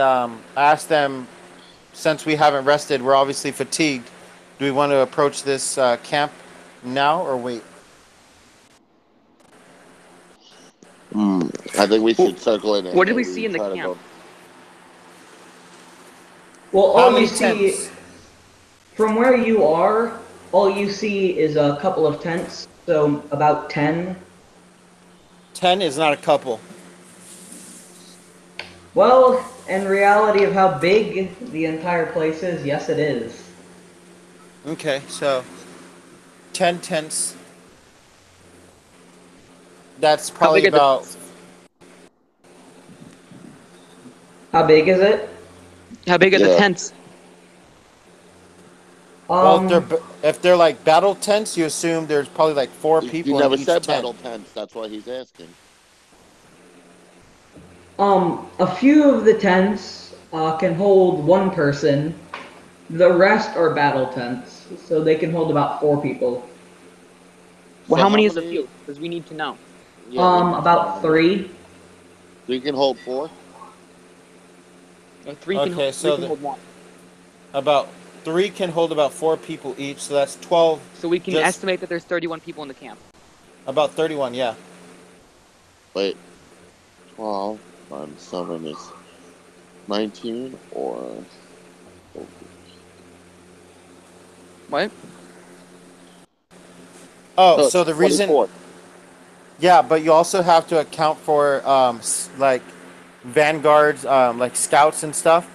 ask them, since we haven't rested, we're obviously fatigued. Do we want to approach this camp now or wait? I think we should circle it. What did we see in the try to camp? Well, How all many you see tents? from where you are, all you see is a couple of tents, so about 10. 10 is not a couple. Well, in reality of how big the entire place is, yes it is. Okay, so 10 tents. That's How probably big are the about. How big is it? How big are the Yeah. tents? Well, Um, if they're like battle tents, you assume there's probably like 4 You people never in each said tent. battle tents. That's why he's asking. a few of the tents can hold one person. The rest are battle tents, so they can hold about 4 people. Well, So how many is a few? Because we need to know. Yeah, we need to About know. 3. We can hold 4. Three can Okay, so hold one. about 3 can hold about 4 people each, so that's 12. So we can Just- estimate that there's 31 people in the camp. About 31, yeah. Wait. 12 times 7 is 19 or. What? Oh, so the 24. reason. Yeah, but you also have to account for like vanguards, like scouts and stuff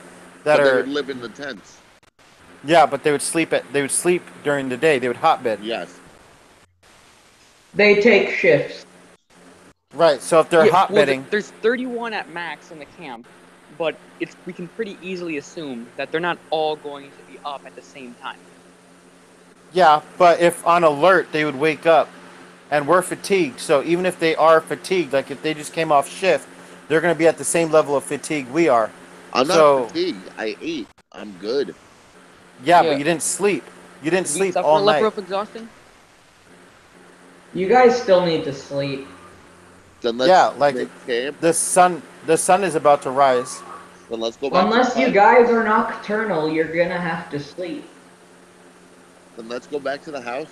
that But they are. would live in the tents. Yeah, but they would sleep during the day. They would hotbed. Yes. They take shifts. Right. So if they're Yeah, well, hotbedding, there's 31 at max in the camp, but we can pretty easily assume that they're not all going to be up at the same time. yeah, but if on alert, they would wake up, and we're fatigued. So even if they are fatigued, like if they just came off shift, they're going to be at the same level of fatigue we are. I'm So- not fatigued. I ate. I'm good. Yeah, Yeah. but you didn't sleep. You didn't Did we sleep suffer all a level night. of exhaustion? You guys still need to sleep. Then let's Yeah, like- make camp. The sun is about to rise. Then let's go back. Unless to you the guys are nocturnal, you're gonna have to sleep. Then let's go back to the house.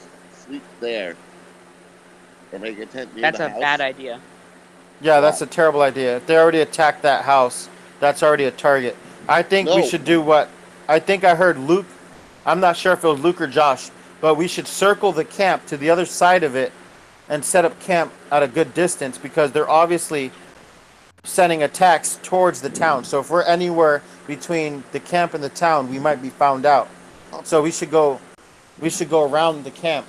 Sleep there. Or make a tent near That's the a house. bad idea. Yeah, that's a terrible idea. If they already attacked that house, that's already a target. I think we No. should do what I think I heard Luke. I'm not sure if it was Luke or Josh, but we should circle the camp to the other side of it and set up camp at a good distance because they're obviously sending attacks towards the town. So if we're anywhere between the camp and the town, we might be found out. So we should go around the camp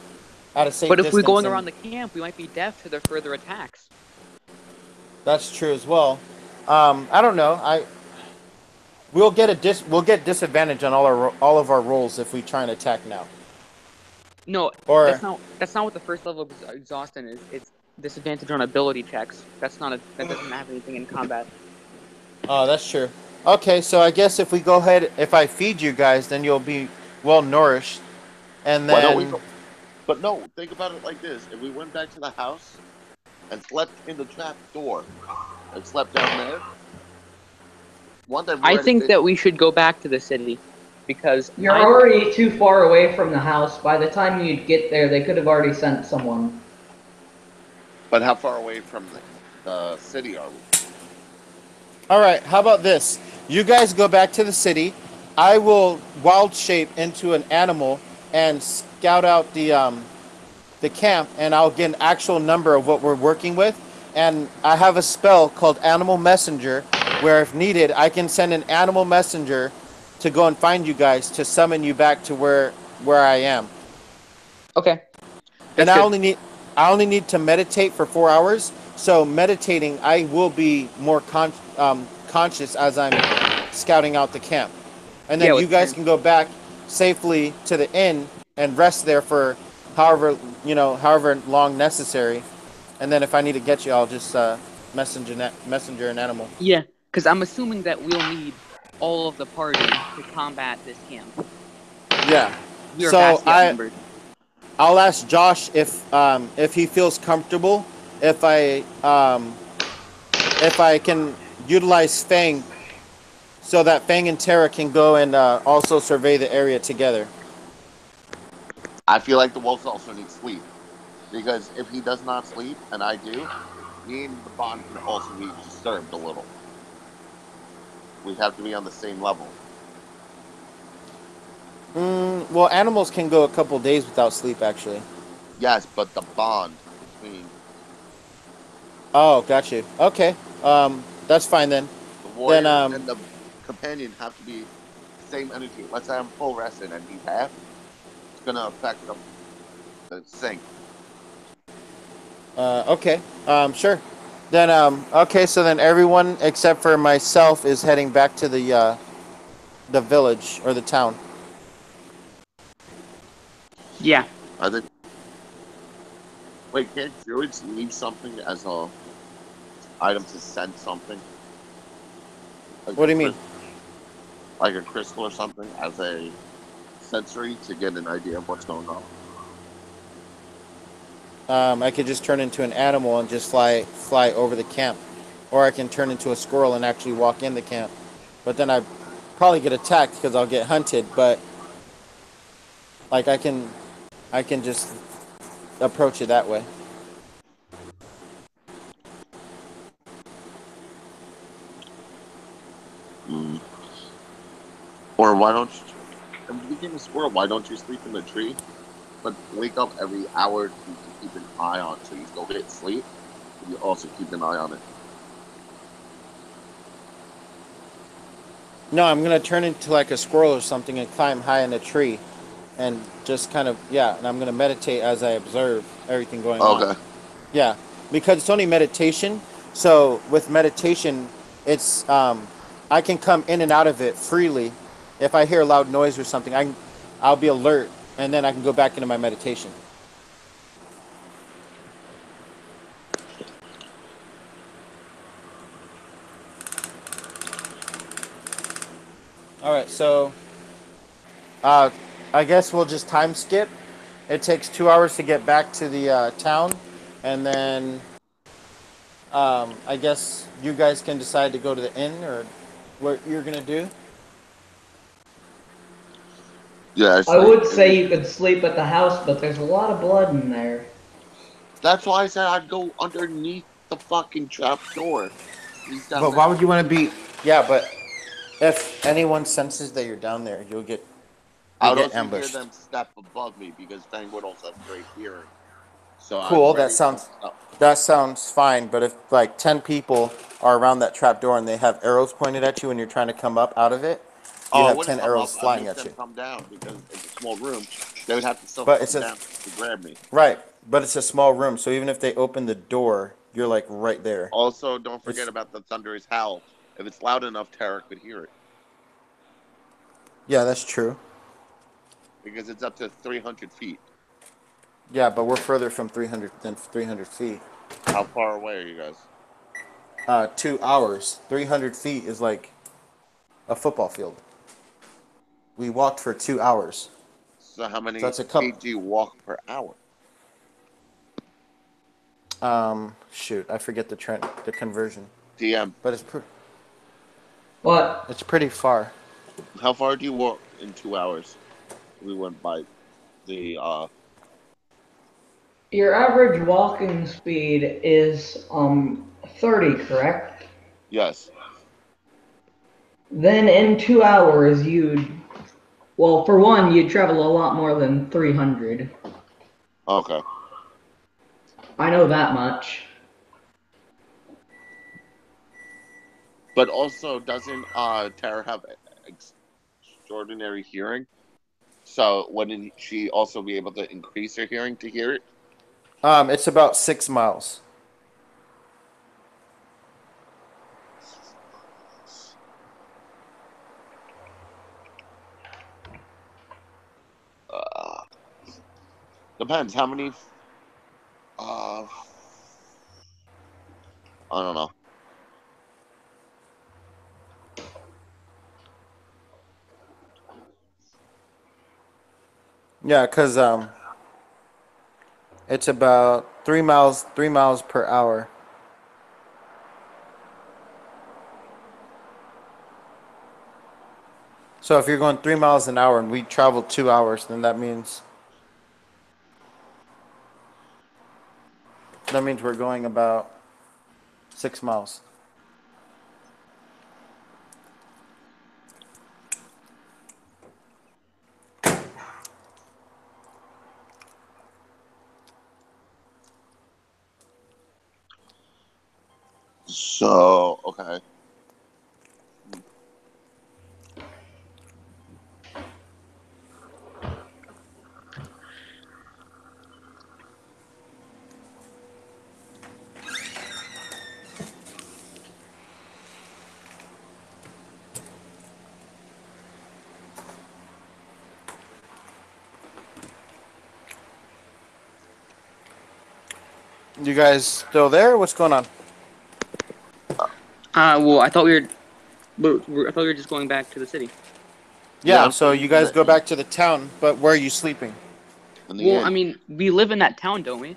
at a safe But if distance. we're going and- around the camp, we might be deaf to their further attacks. That's true as well. I don't know. We'll get disadvantage on all of our rolls if we try and attack now. No, Or that's not what the first level of exhaustion is. It's disadvantage on ability checks. That doesn't have anything in combat. oh, that's true. Okay, so I guess if we go ahead, if I feed you guys, then you'll be well nourished, and Why don't we then go? But no, think about it like this: if we went back to the house and slept in the trap door and slept down there, I think that we should go back to the city because You're already too far away from the house. By the time you'd get there, they could have already sent someone. But how far away from the city are we? All right, how about this? You guys go back to the city. I will wild shape into an animal and scout out the camp, and I'll get an actual number of what we're working with. And I have a spell called Animal Messenger, where if needed, I can send an animal messenger to go and find you guys to summon you back to where I am. Okay. And That's good. I only need to meditate for 4 hours. So meditating, I will be more conscious as I'm scouting out the camp, and Yeah, then you with guys time. can go back safely to the inn and rest there for however long necessary. And then if I need to get you, I'll just messenger an animal. Yeah, because I'm assuming that we'll need all of the party to combat this camp. Yeah. We are So vastly outnumbered. I'll ask Josh if he feels comfortable if I can utilize Fang so that Fang and Terra can go and also survey the area together. I feel like the wolves also need sleep because if he does not sleep and I do, me and the bond can also be disturbed a little. We have to be on the same level. Well, animals can go a couple days without sleep, actually. Yes, but the bond between Oh, got you. Okay. That's fine then. the Then warrior and the companion have to be the same energy. Let's say I'm full rested and he's half. It's gonna affect the sync. Okay. Sure. Then okay. So then everyone except for myself is heading back to the village or the town. Yeah. I think. Wait, can't druids leave something as a item to send something? Like What do you mean? Like a crystal or something as a sensory to get an idea of what's going on. I could just turn into an animal and just fly over the camp, or I can turn into a squirrel and actually walk in the camp. But then I probably get attacked because I'll get hunted. But like I can just approach it that way. Mm. Or why don't you, if you became a squirrel, why don't you sleep in the tree? But wake up every hour to keep an eye on. So you still get sleep, but you also keep an eye on it. No, I'm gonna turn into like a squirrel or something and climb high in a tree, and just kind of yeah. And I'm gonna meditate as I observe everything going on. Okay. Yeah, because it's only meditation. So with meditation, it's I can come in and out of it freely. If I hear a loud noise or something, I'll be alert, and then I can go back into my meditation. All right, so uh, I guess we'll just time skip. It takes 2 hours to get back to the town, and then I guess you guys can decide to go to the inn or what you're gonna do. Yeah, I would say you could sleep at the house, but there's a lot of blood in there. that's why I said I'd go underneath the fucking trap door. He's down But there. why would you want to be? Yeah, but if anyone senses that you're down there, I you'll would get also hear ambushed. them step above me because Fang would also have great hearing. So I'm Cool. very close up. That sounds fine. But if like 10 people are around that trap door and they have arrows pointed at you and you're trying to come up out of it, you Oh, I have wouldn't 10 come up. arrows I'd flying make at them you. come down because it's a small room. They would have to still But come down to grab me. right. But it's a small room, so even if they open the door, you're like right there. Also, don't forget It's about the thunderous howl. If it's loud enough, Tara could hear it yeah, that's true. because it's up to 300 feet. Yeah, but we're further from 300 feet. How far away are you guys? 2 hours. 300 feet is like a football field. We walked for 2 hours. So how So many that's a couple. feet do you walk per hour? Shoot, I forget the conversion, DM, but What? it's pretty far. how far do you walk in 2 hours? We went by the Your average walking speed is 30, correct? yes. Then in 2 hours, well, for one, you'd travel a lot more than 300. Okay. I know that much. But also, doesn't Tara have extraordinary hearing? So wouldn't she also be able to increase her hearing to hear it? It's about 6 miles. Uh, Depends how many. I don't know. Yeah, because it's about 3 miles per hour. So if you're going 3 miles an hour and we travel 2 hours, then that means we're going about 6 miles. So okay. You guys still there? What's going on? Well, I thought we were just going back to the city. Yeah, Yeah, so you guys go back to the town, but where are you sleeping? In the Well, end. I mean, we live in that town, don't we?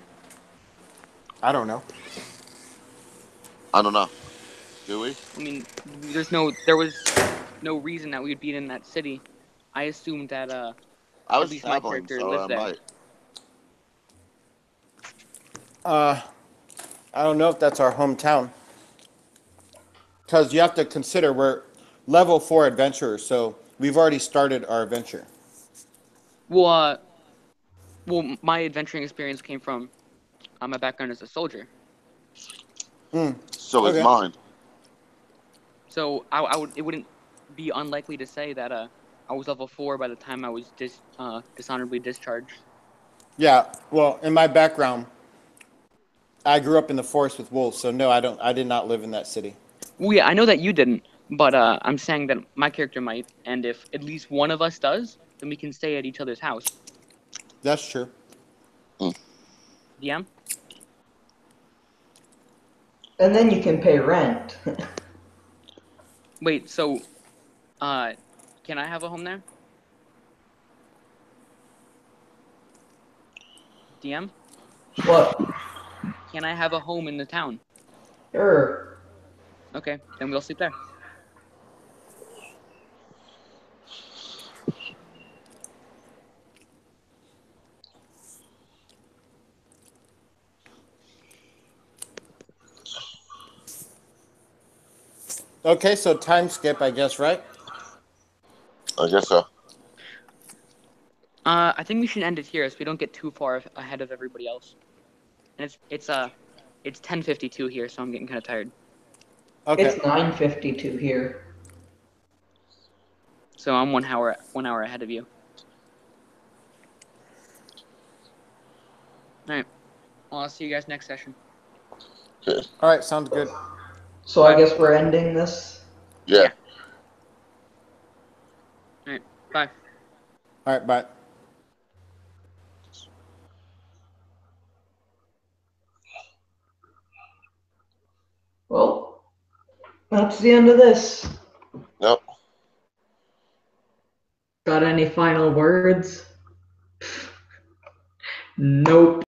I don't know. I don't know. Do we? I mean, there was no reason that we would be in that city. I assumed that I was at least my traveling, character so lived I there. might. I don't know if that's our hometown. Because you have to consider we're level 4 adventurers, so we've already started our adventure. Well, my adventuring experience came from my background as a soldier. So is Okay. mine. So it wouldn't be unlikely to say that I was level 4 by the time I was dishonorably discharged. Yeah, well, in my background, I grew up in the forest with wolves, so no, I did not live in that city. Well, yeah, I know that you didn't, but I'm saying that my character might, and if at least one of us does, then we can stay at each other's house. That's true. DM? And then you can pay rent. Wait, so can I have a home there? DM? What? Can I have a home in the town? Sure. Okay, then we'll sleep there. Okay, so time skip, I guess, right? I guess so. I think we should end it here so we don't get too far ahead of everybody else. And it's 10:52 here, so I'm getting kind of tired. Okay. It's 9:52 here. So I'm 1 hour ahead of you. All right. Well, I'll see you guys next session. All right, sounds good. So I guess we're ending this. Yeah. All right. Bye. All right, bye. Well, that's the end of this. Yep. Got any final words? Nope.